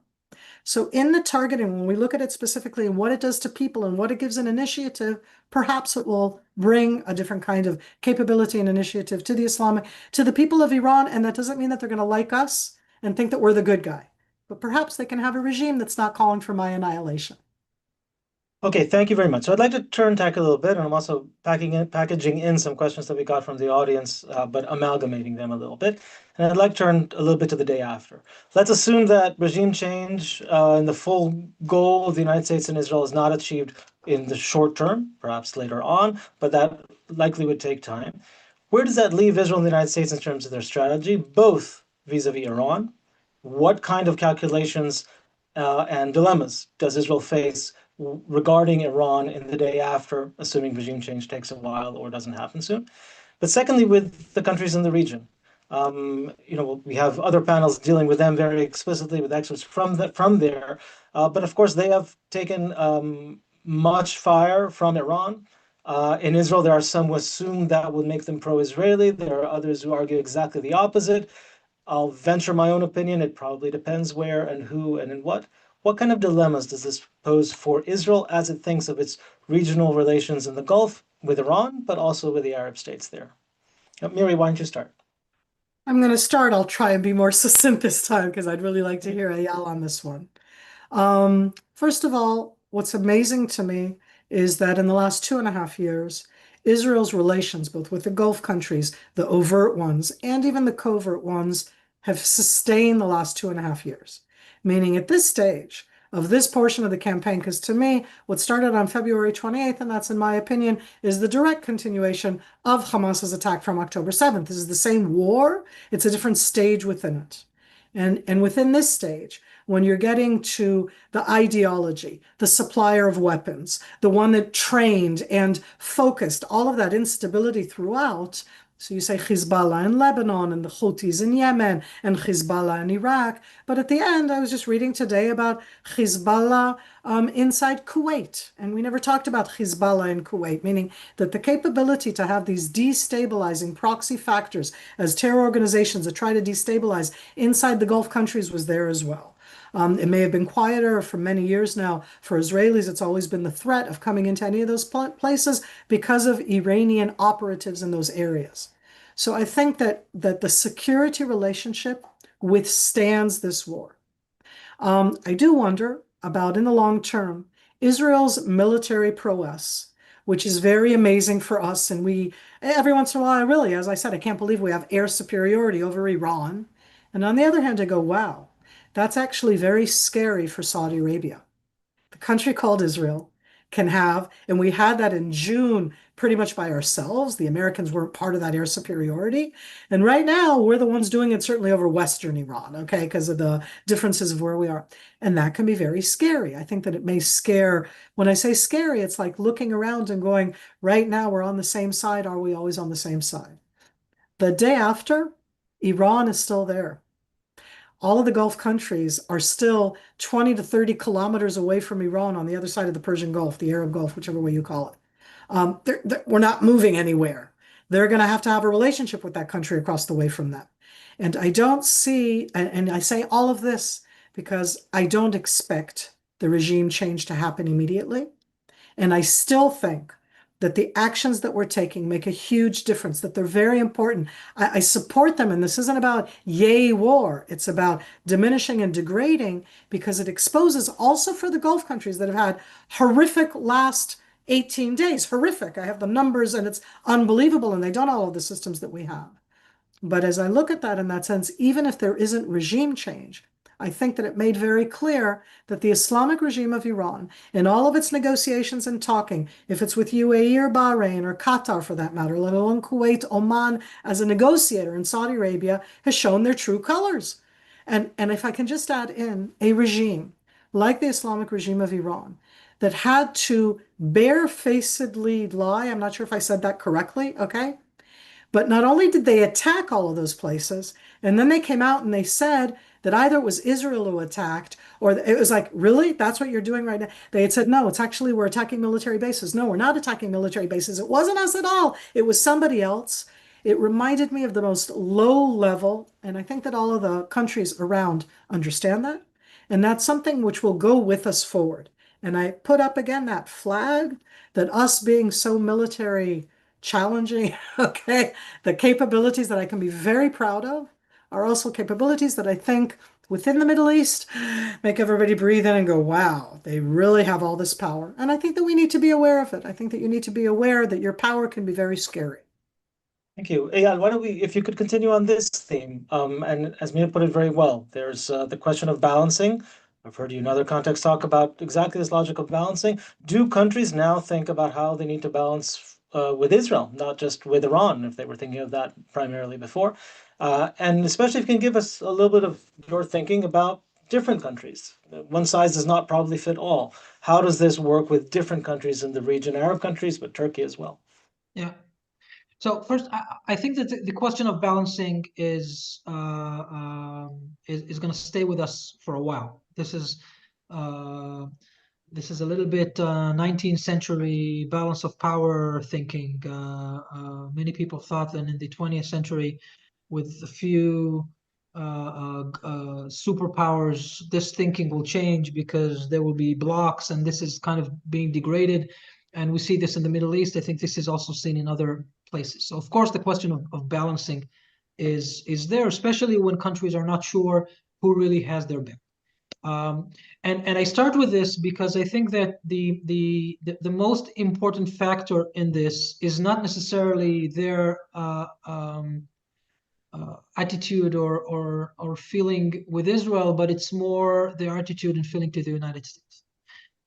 So in the targeting, when we look at it specifically and what it does to people and what it gives an initiative, perhaps it will bring a different kind of capability and initiative to the people of Iran. And that doesn't mean that they're going to like us and think that we're the good guy, but perhaps they can have a regime that's not calling for my annihilation. Okay, thank you very much. So I'd like to turn tack a little bit, and I'm also packaging in some questions that we got from the audience, but amalgamating them a little bit. And I'd like to turn a little bit to the day after. Let's assume that regime change and the full goal of the United States and Israel is not achieved in the short term, perhaps later on, but that likely would take time. Where does that leave Israel and the United States in terms of their strategy, both vis-a-vis Iran? What kind of calculations and dilemmas does Israel face regarding Iran in the day after, assuming regime change takes a while or doesn't happen soon? But secondly, with the countries in the region, we have other panels dealing with them very explicitly with experts from there. But of course, they have taken much fire from Iran. In Israel, there are some who assume that would make them pro-Israeli. There are others who argue exactly the opposite. I'll venture my own opinion. It probably depends where and who and in what. What kind of dilemmas does this pose for Israel as it thinks of its regional relations in the Gulf with Iran, but also with the Arab states there? Miri, why don't you start? I'm going to start. I'll try and be more succinct this time because I'd really like to hear Eyal on this one. First of all, what's amazing to me is that in the last 2.5 years, Israel's relations, both with the Gulf countries, the overt ones, and even the covert ones, have sustained the last 2.5 years. Meaning at this stage of this portion of the campaign, because to me, what started on February 28th, and that's in my opinion, is the direct continuation of Hamas's attack from October 7th. This is the same war, it's a different stage within it. And within this stage, when you're getting to the ideology, the supplier of weapons, the one that trained and focused all of that instability throughout. So you say Hezbollah in Lebanon and the Houthis in Yemen and Hezbollah in Iraq. But at the end, I was just reading today about Hezbollah inside Kuwait. And we never talked about Hezbollah in Kuwait, meaning that the capability to have these destabilizing proxy factors as terror organizations that try to destabilize inside the Gulf countries was there as well. It may have been quieter for many years now. For Israelis, it's always been the threat of coming into any of those places because of Iranian operatives in those areas. So I think that the security relationship withstands this war. I do wonder about, in the long term, Israel's military prowess, which is very amazing for us. And we, every once in a while, really, as I said, I can't believe we have air superiority over Iran. And on the other hand, I go, wow, that's actually very scary for Saudi Arabia. The country called Israel can have, and we had that in June pretty much by ourselves. The Americans weren't part of that air superiority. And right now, we're the ones doing it certainly over Western Iran, okay, because of the differences of where we are. And that can be very scary. I think that it may scare, when I say scary, it's like looking around and going, right now, we're on the same side. Are we always on the same side? The day after, Iran is still there. All of the Gulf countries are still 20 to 30 kilometers away from Iran on the other side of the Persian Gulf, the Arab Gulf, whichever way you call it. We're not moving anywhere. They're going to have a relationship with that country across the way from them. And I don't see, and I say all of this because I don't expect the regime change to happen immediately. And I still think that the actions that we're taking make a huge difference, that they're very important. I support them, and this isn't about yay war. It's about diminishing and degrading because it exposes also for the Gulf countries that have had horrific last 18 days. Horrific. I have the numbers, and it's unbelievable, and they don't all of the systems that we have. But as I look at that in that sense, even if there isn't regime change, I think that it made very clear that the Islamic regime of Iran, in all of its negotiations and talking, if it's with UAE or Bahrain or Qatar for that matter, let alone Kuwait, Oman, as a negotiator in Saudi Arabia, has shown their true colors. And if I can just add in a regime like the Islamic regime of Iran that had to barefacedly lie, I'm not sure if I said that correctly, okay? But not only did they attack all of those places, and then they came out and they said that either it was Israel who attacked, or it was like, really? That's what you're doing right now? They had said, no, it's actually, we're attacking military bases. No, we're not attacking military bases. It wasn't us at all. It was somebody else. It reminded me of the most low level, and I think that all of the countries around understand that. And that's something which will go with us forward. And I put up again that flag that us being so military challenging, okay, the capabilities that I can be very proud of are also capabilities that I think within the Middle East make everybody breathe in and go, wow, they really have all this power. And I think that we need to be aware of it. I think that you need to be aware that your power can be very scary. Thank you. Eyal, why don't we, if you could continue on this theme, and as Mia put it very well, there's the question of balancing. I've heard you in other contexts talk about exactly this logic of balancing. Do countries now think about how they need to balance with Israel, not just with Iran, if they were thinking of that primarily before? And especially if you can give us a little bit of your thinking about different countries. One size does not probably fit all. How does this work with different countries in the region, Arab countries, but Turkey as well? Yeah. So first, I think that the question of balancing is going to stay with us for a while. This is a little bit 19th century balance of power thinking. Many people thought that in the 20th century, with a few superpowers, this thinking will change because there will be blocks, and this is kind of being degraded. And we see this in the Middle East. I think this is also seen in other places. So of course, the question of balancing is there, especially when countries are not sure who really has their back. And I start with this because I think that the most important factor in this is not necessarily their attitude or feeling with Israel, but it's more their attitude and feeling to the United States.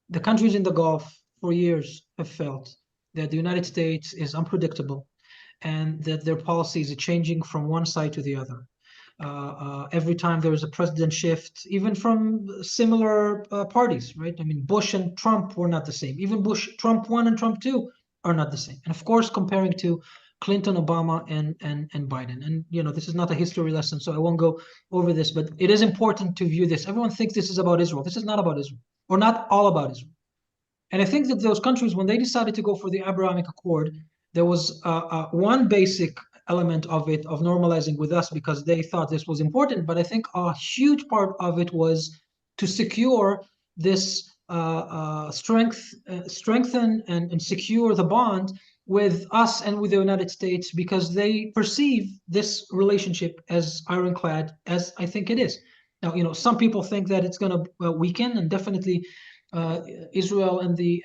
The countries in the Gulf for years have felt that the United States is unpredictable and that their policies are changing from one side to the other. Every time there is a president shift, even from similar parties, right? I mean, Bush and Trump were not the same. Even Trump 1 and Trump 2 are not the same. And of course, comparing to Clinton, Obama, and Biden. And, this is not a history lesson, so I won't go over this, but it is important to view this. Everyone thinks this is about Israel. This is not about Israel, or not all about Israel. And I think that those countries, when they decided to go for the Abrahamic Accord, there was one basic element of it, of normalizing with us, because they thought this was important. But I think a huge part of it was to secure this strengthen and secure the bond with us and with the United States, because they perceive this relationship as ironclad, as I think it is. Now, some people think that it's going to weaken, and definitely Israel and the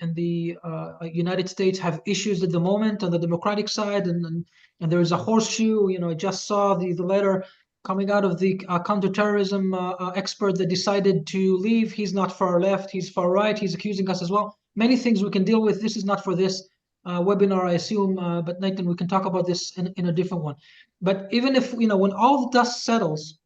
United States have issues at the moment on the democratic side, and there is a horseshoe. I just saw the letter coming out of the counterterrorism expert that decided to leave. He's not far left, he's far right. He's accusing us as well. Many things we can deal with. This is not for this webinar, I assume, but Natan, we can talk about this in a different one. But even if, when all the dust settles,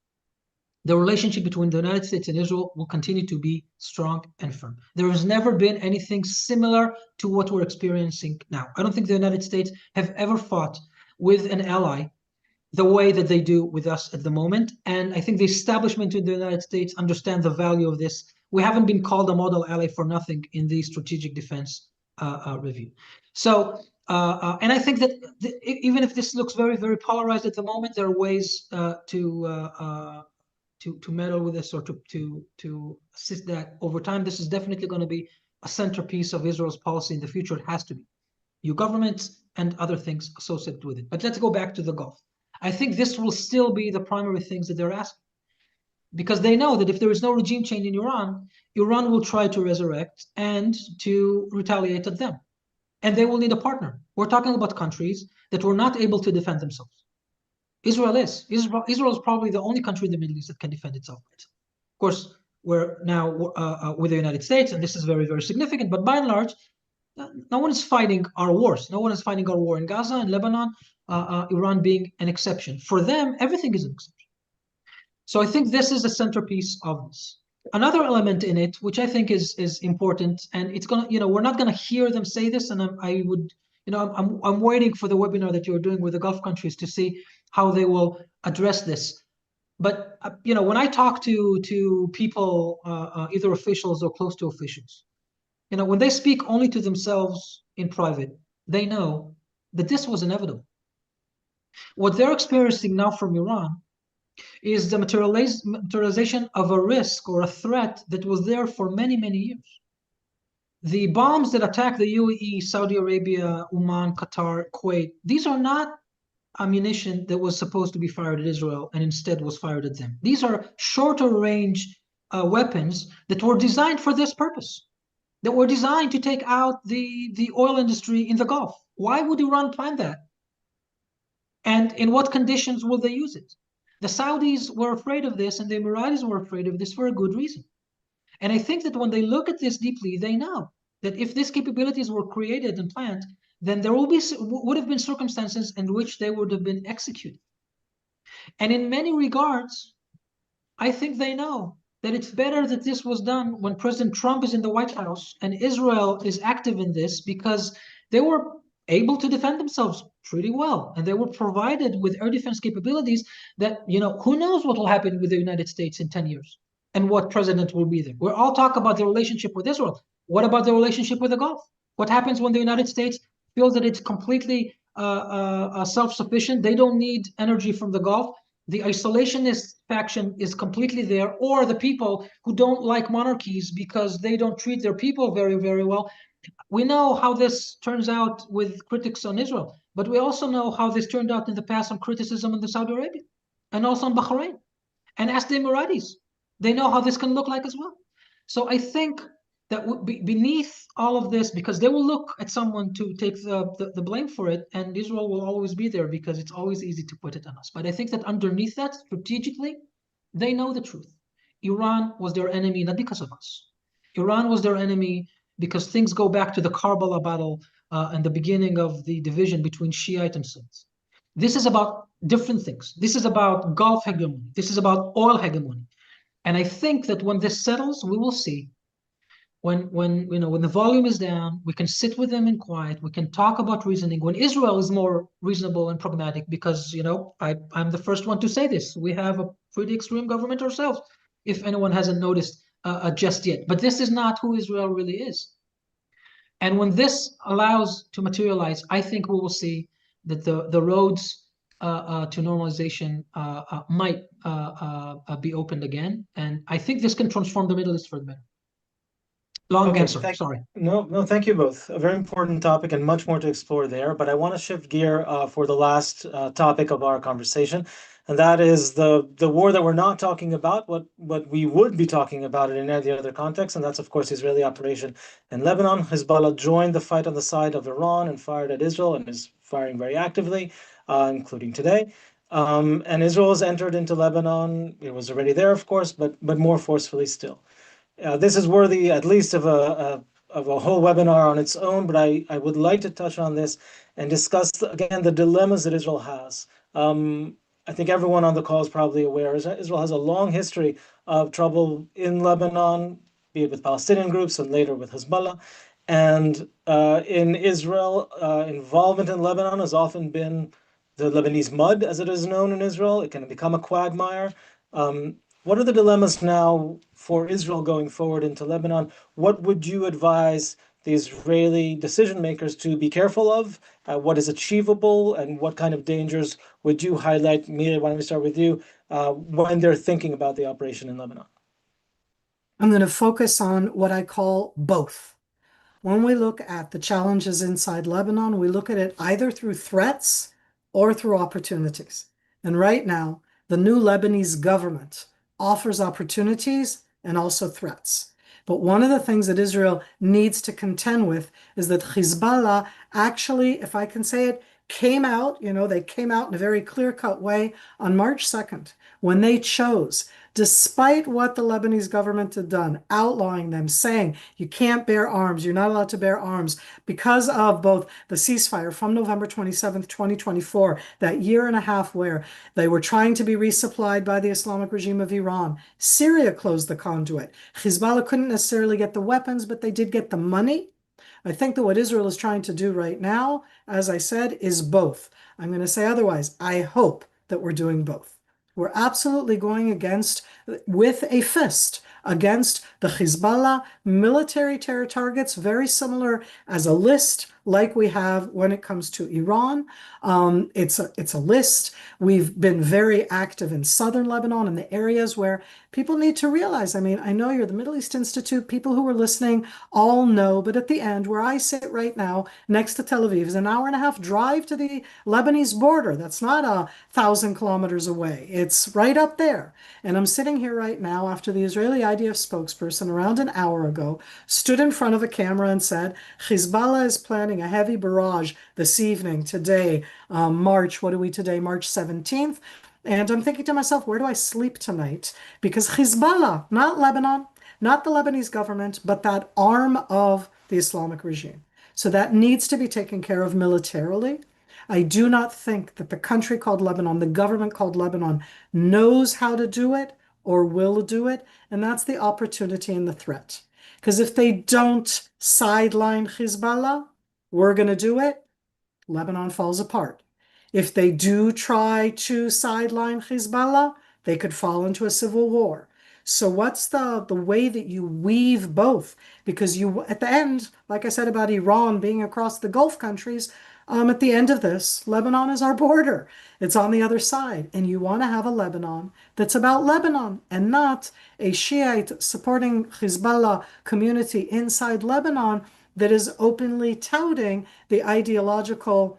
the relationship between the United States and Israel will continue to be strong and firm. There has never been anything similar to what we're experiencing now. I don't think the United States have ever fought with an ally the way that they do with us at the moment. And I think the establishment in the United States understand the value of this. We haven't been called a model ally for nothing in the strategic defense review. So, and I think that even if this looks very, very polarized at the moment, there are ways to meddle with this, or to assist that over time. This is definitely going to be a centerpiece of Israel's policy in the future. It has to be. New governments and other things associated with it. But let's go back to the Gulf. I think this will still be the primary things that they're asking, because they know that if there is no regime change in Iran, Iran will try to resurrect and to retaliate at them. And they will need a partner. We're talking about countries that were not able to defend themselves. Israel is. Israel is probably the only country in the Middle East that can defend itself. Of course, we're now with the United States, and this is very, very significant. But by and large, no one is fighting our wars. No one is fighting our war in Gaza and Lebanon, Iran being an exception. For them, everything is an exception. So I think this is the centerpiece of this. Another element in it, which I think is important, and it's gonna, we're not gonna hear them say this, and I'm waiting for the webinar that you're doing with the Gulf countries to see how they will address this. But when I talk to people, either officials or close to officials, when they speak only to themselves in private, they know that this was inevitable. What they're experiencing now from Iran is the materialization of a risk or a threat that was there for many, many years. The bombs that attack the UAE, Saudi Arabia, Oman, Qatar, Kuwait, these are not ammunition that was supposed to be fired at Israel and instead was fired at them. These are shorter range weapons that were designed for this purpose, that were designed to take out the oil industry in the Gulf. Why would Iran plan that? And in what conditions will they use it? The Saudis were afraid of this, and the Emiratis were afraid of this for a good reason. And I think that when they look at this deeply, they know that if these capabilities were created and planned, then there would have been circumstances in which they would have been executed. And in many regards, I think they know that it's better that this was done when President Trump is in the White House and Israel is active in this, because they were able to defend themselves pretty well, and they were provided with air defense capabilities that, who knows what will happen with the United States in 10 years and what president will be there. We're all talk about the relationship with Israel. What about the relationship with the Gulf? What happens when the United States feels that it's completely self-sufficient? They don't need energy from the Gulf. The isolationist faction is completely there, or the people who don't like monarchies because they don't treat their people very, very well We know how this turns out with critics on Israel, but we also know how this turned out in the past on criticism in the Saudi Arabia and also in Bahrain. And ask the Emiratis. They know how this can look like as well. So I think that beneath all of this, because they will look at someone to take the blame for it, and Israel will always be there because it's always easy to put it on us. But I think that underneath that, strategically, they know the truth. Iran was their enemy, not because of us. Iran was their enemy because things go back to the Karbala battle and the beginning of the division between Shiite and Sunnis. This is about different things. This is about Gulf hegemony. This is about oil hegemony. And I think that when this settles, we will see when the volume is down, we can sit with them in quiet. We can talk about reasoning. When Israel is more reasonable and pragmatic, because I'm the first one to say this. We have a pretty extreme government ourselves, if anyone hasn't noticed just yet. But this is not who Israel really is. And when this allows to materialize, I think we will see that the roads to normalization might be opened again. And I think this can transform the Middle East for the better. Long answer, sorry. No, thank you both. A very important topic and much more to explore there. But I want to shift gear for the last topic of our conversation, and that is the war that we're not talking about, what we would be talking about in any other context, and that's of course the Israeli operation in Lebanon. Hezbollah joined the fight on the side of Iran and fired at Israel and is firing very actively, including today. And Israel has entered into Lebanon. It was already there, of course, but more forcefully still. This is worthy at least of a whole webinar on its own, but I would like to touch on this and discuss again the dilemmas that Israel has. I think everyone on the call is probably aware Israel has a long history of trouble in Lebanon, be it with Palestinian groups and later with Hezbollah. And in Israel, involvement in Lebanon has often been the Lebanese mud, as it is known in Israel. It can become a quagmire. What are the dilemmas now for Israel going forward into Lebanon? What would you advise the Israeli decision makers to be careful of? What is achievable, and what kind of dangers would you highlight? Miri, why don't we start with you, when they're thinking about the operation in Lebanon? I'm going to focus on what I call both. When we look at the challenges inside Lebanon, we look at it either through threats or through opportunities. And right now, the new Lebanese government offers opportunities and also threats. But one of the things that Israel needs to contend with is that Hezbollah actually, if I can say it, came out, they came out in a very clear-cut way on March 2nd when they chose, despite what the Lebanese government had done, outlawing them, saying you can't bear arms, you're not allowed to bear arms, because of both the ceasefire from November 27th, 2024, that year and a half where they were trying to be resupplied by the Islamic regime of Iran. Syria closed the conduit. Hezbollah couldn't necessarily get the weapons, but they did get the money. I think that what Israel is trying to do right now, as I said, is both. I'm going to say otherwise. I hope that we're doing both. We're absolutely going with a fist against the Hezbollah military terror targets, very similar as a list like we have when it comes to Iran. It's a list. We've been very active in southern Lebanon and the areas where people need to realize, I know you're the Middle East Institute, people who are listening all know, but at the end, where I sit right now next to Tel Aviv is an hour and a half drive to the Lebanese border. That's not 1,000 kilometers away. It's right up there. And I'm sitting here right now after the Israeli IDF spokesperson around an hour ago stood in front of a camera and said, Hezbollah is planning a heavy barrage this evening, today, March 17th. And I'm thinking to myself, where do I sleep tonight? Because Hezbollah, not Lebanon, not the Lebanese government, but that arm of the Islamic regime. So that needs to be taken care of militarily. I do not think that the country called Lebanon, the government called Lebanon, knows how to do it or will do it. And that's the opportunity and the threat. Because if they don't sideline Hezbollah, we're going to do it, Lebanon falls apart. If they do try to sideline Hezbollah, they could fall into a civil war. So what's the way that you weave both? Because at the end, like I said about Iran being across the Gulf countries, at the end of this, Lebanon is our border. It's on the other side. And you want to have a Lebanon that's about Lebanon and not a Shiite supporting Hezbollah community inside Lebanon that is openly touting the ideological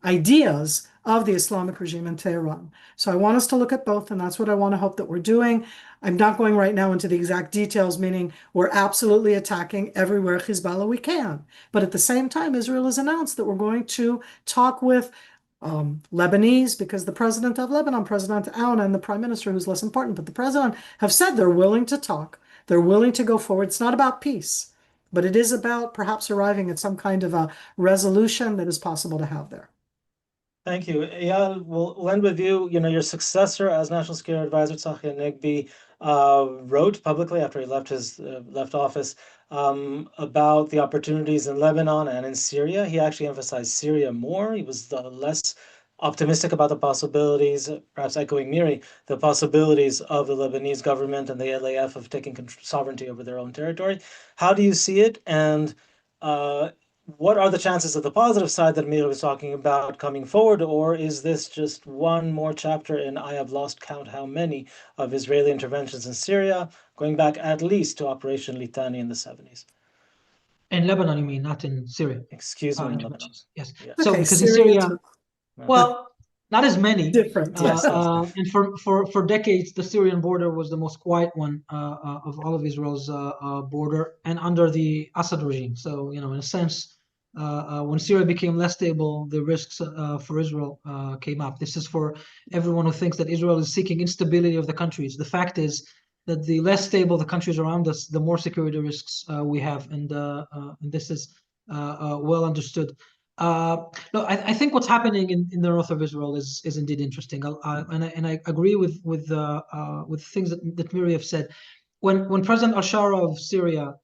ideas of the Islamic regime in Tehran. So I want us to look at both, and that's what I want to hope that we're doing. I'm not going right now into the exact details, meaning we're absolutely attacking everywhere Hezbollah we can. But at the same time, Israel has announced that we're going to talk with Lebanese, because the president of Lebanon, President Aoun, and the prime minister, who's less important, but the president, have said they're willing to talk. They're willing to go forward. It's not about peace, but it is about perhaps arriving at some kind of a resolution that is possible to have there. Thank you. Eyal, we'll end with you. You know, your successor as National Security Advisor, Tzachi Hanegbi, wrote publicly after he left office about the opportunities in Lebanon and in Syria. He actually emphasized Syria more. He was less optimistic about the possibilities, perhaps echoing Miri, the possibilities of the Lebanese government and the LAF of taking sovereignty over their own territory. How do you see it? And what are the chances of the positive side that Miri was talking about coming forward, or is this just one more chapter in I have lost count how many of Israeli interventions in Syria, going back at least to Operation Litani in the 70s? In Lebanon, you mean, not in Syria? Excuse me, in Lebanon. Interventions. Yes. Yeah. So Okay, because in Syria Syria, too. well, not as many. Different. Yes, yes. And for decades, the Syrian border was the most quiet one of all of Israel's border, and under the Assad regime. So, you know, in a sense, when Syria became less stable, the risks for Israel came up. This is for everyone who thinks that Israel is seeking instability of the countries. The fact is that the less stable the countries around us, the more security risks we have, and this is well understood. No, I think what's happening in the north of Israel is indeed interesting, and I agree with things that Miri have said. When President Al-Shara of Syria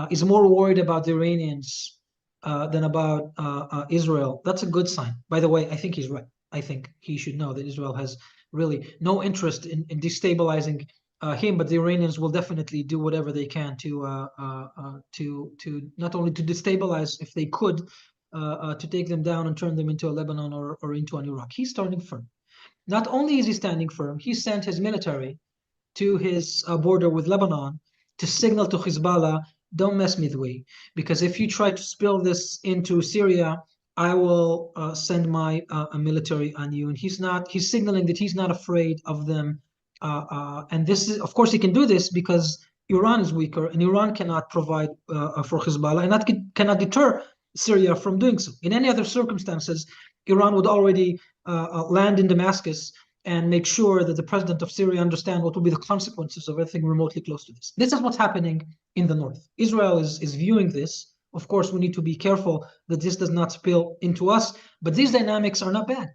is more worried about the Iranians than about Israel, that's a good sign. By the way, I think he's right. I think he should know that Israel has really no interest in destabilizing him, but the Iranians will definitely do whatever they can to not only to destabilize, if they could, to take them down and turn them into a Lebanon or into an Iraq. He's standing firm. Not only is he standing firm, he sent his military to his border with Lebanon to signal to Hezbollah, don't mess with me, because if you try to spill this into Syria, I will send my military on you. And he's signaling that he's not afraid of them. And this is, of course, he can do this because Iran is weaker, and Iran cannot provide for Hezbollah, and that cannot deter Syria from doing so. In any other circumstances, Iran would already land in Damascus and make sure that the president of Syria understand what will be the consequences of everything remotely close to this. This is what's happening in the north. Israel is viewing this. Of course, we need to be careful that this does not spill into us, but these dynamics are not bad.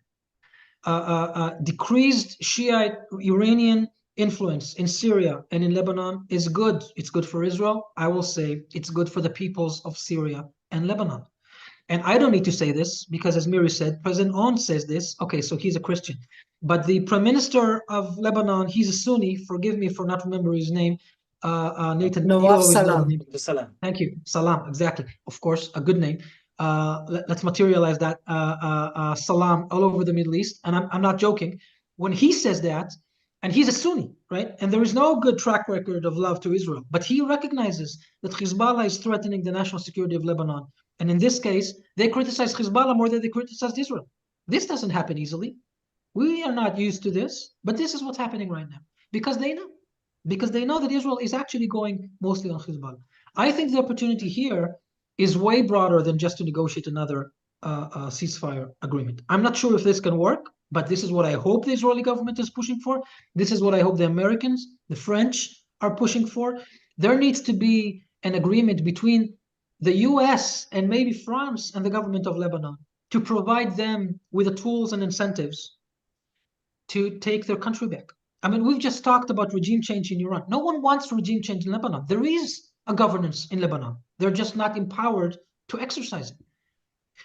Decreased Shiite Iranian influence in Syria and in Lebanon is good. It's good for Israel. I will say it's good for the peoples of Syria and Lebanon. And I don't need to say this because, as Miri said, President Aoun says this. Okay, so he's a Christian. But the prime minister of Lebanon, he's a Sunni. Forgive me for not remembering his name. Natan, you Nawaf always know the Salam. name. Thank you. Salam, exactly. Of course, a good name. Let's materialize that salam all over the Middle East. And I'm not joking. When he says that, and he's a Sunni, right? And there is no good track record of love to Israel, but he recognizes that Hezbollah is threatening the national security of Lebanon. And in this case, they criticize Hezbollah more than they criticized Israel. This doesn't happen easily. We are not used to this, but this is what's happening right now because they know that Israel is actually going mostly on Hezbollah. I think the opportunity here is way broader than just to negotiate another ceasefire agreement. I'm not sure if this can work, but this is what I hope the Israeli government is pushing for. This is what I hope the Americans, the French are pushing for. There needs to be an agreement between the US and maybe France and the government of Lebanon to provide them with the tools and incentives to take their country back. I mean, we've just talked about regime change in Iran. No one wants regime change in Lebanon. There is a governance in Lebanon. They're just not empowered to exercise it.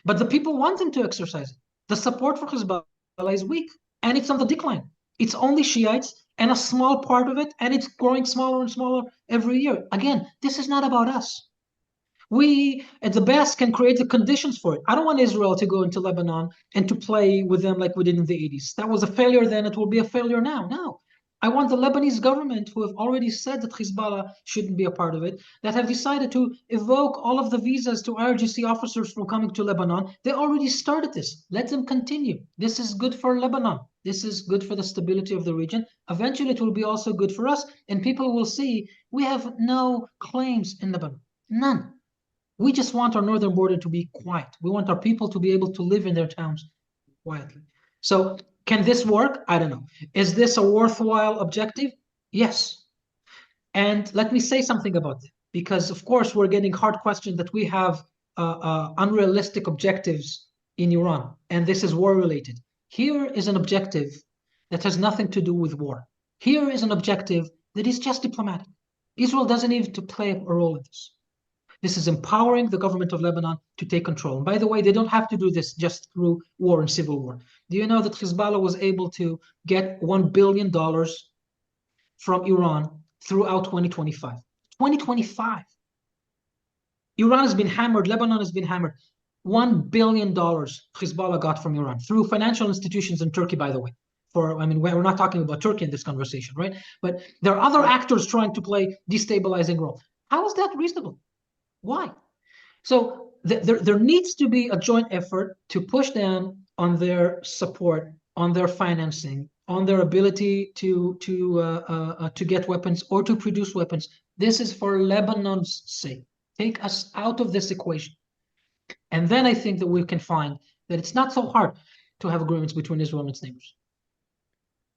But the people want them to exercise it. The support for Hezbollah is weak, and it's on the decline. It's only Shiites and a small part of it, and it's growing smaller and smaller every year. Again, this is not about us. We, at the best, can create the conditions for it. I don't want Israel to go into Lebanon and to play with them like we did in the 80s. That was a failure then. It will be a failure now. No. I want the Lebanese government, who have already said that Hezbollah shouldn't be a part of it, that have decided to evoke all of the visas to IRGC officers from coming to Lebanon. They already started this. Let them continue. This is good for Lebanon. This is good for the stability of the region. Eventually, it will be also good for us, and people will see we have no claims in Lebanon. None. We just want our northern border to be quiet. We want our people to be able to live in their towns quietly. So can this work? I don't know. Is this a worthwhile objective? Yes. And let me say something about that, because of course we're getting hard questions that we have unrealistic objectives in Iran, and this is war related. Here is an objective that has nothing to do with war. Here is an objective that is just diplomatic. Israel doesn't need to play a role in this. This is empowering the government of Lebanon to take control. And by the way, they don't have to do this just through war and civil war. Do you know that Hezbollah was able to get $1 billion from Iran throughout 2025? 2025. Iran has been hammered. Lebanon has been hammered. $1 billion Hezbollah got from Iran through financial institutions in Turkey, by the way. We're not talking about Turkey in this conversation, right? But there are other actors trying to play destabilizing role. How is that reasonable? Why? So there needs to be a joint effort to push down on their support, on their financing, on their ability to get weapons or to produce weapons. This is for Lebanon's sake. Take us out of this equation. And then I think that we can find that it's not so hard to have agreements between Israel and its neighbors.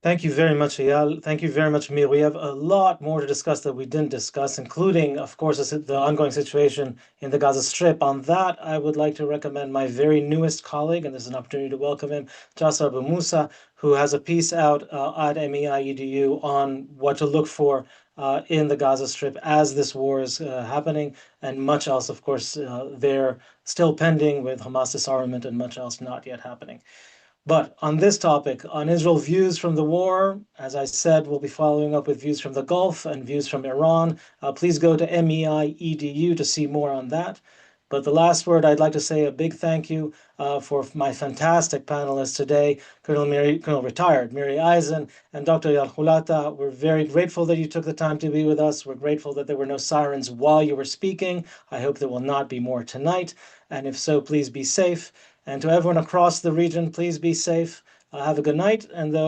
Thank you very much, Eyal. Thank you very much, Mir. We have a lot more to discuss that we didn't discuss, including, of course, the ongoing situation in the Gaza Strip. On that, I would like to recommend my very newest colleague, and this is an opportunity to welcome him, Jasser Abu Musa, who has a piece out at MEI EDU on what to look for in the Gaza Strip as this war is happening, and much else, of course, there still pending with Hamas disarmament and much else not yet happening. But on this topic, on Israel views from the war, as I said, we'll be following up with views from the Gulf and views from Iran. Please go to MEI EDU to see more on that. But the last word, I'd like to say a big thank you for my fantastic panelists today, Colonel retired Miri Eisin and Dr. Eyal Hulata. We're very grateful that you took the time to be with us. We're grateful that there were no sirens while you were speaking. I hope there will not be more tonight. And if so, please be safe. And to everyone across the region, please be safe. Have a good night. And those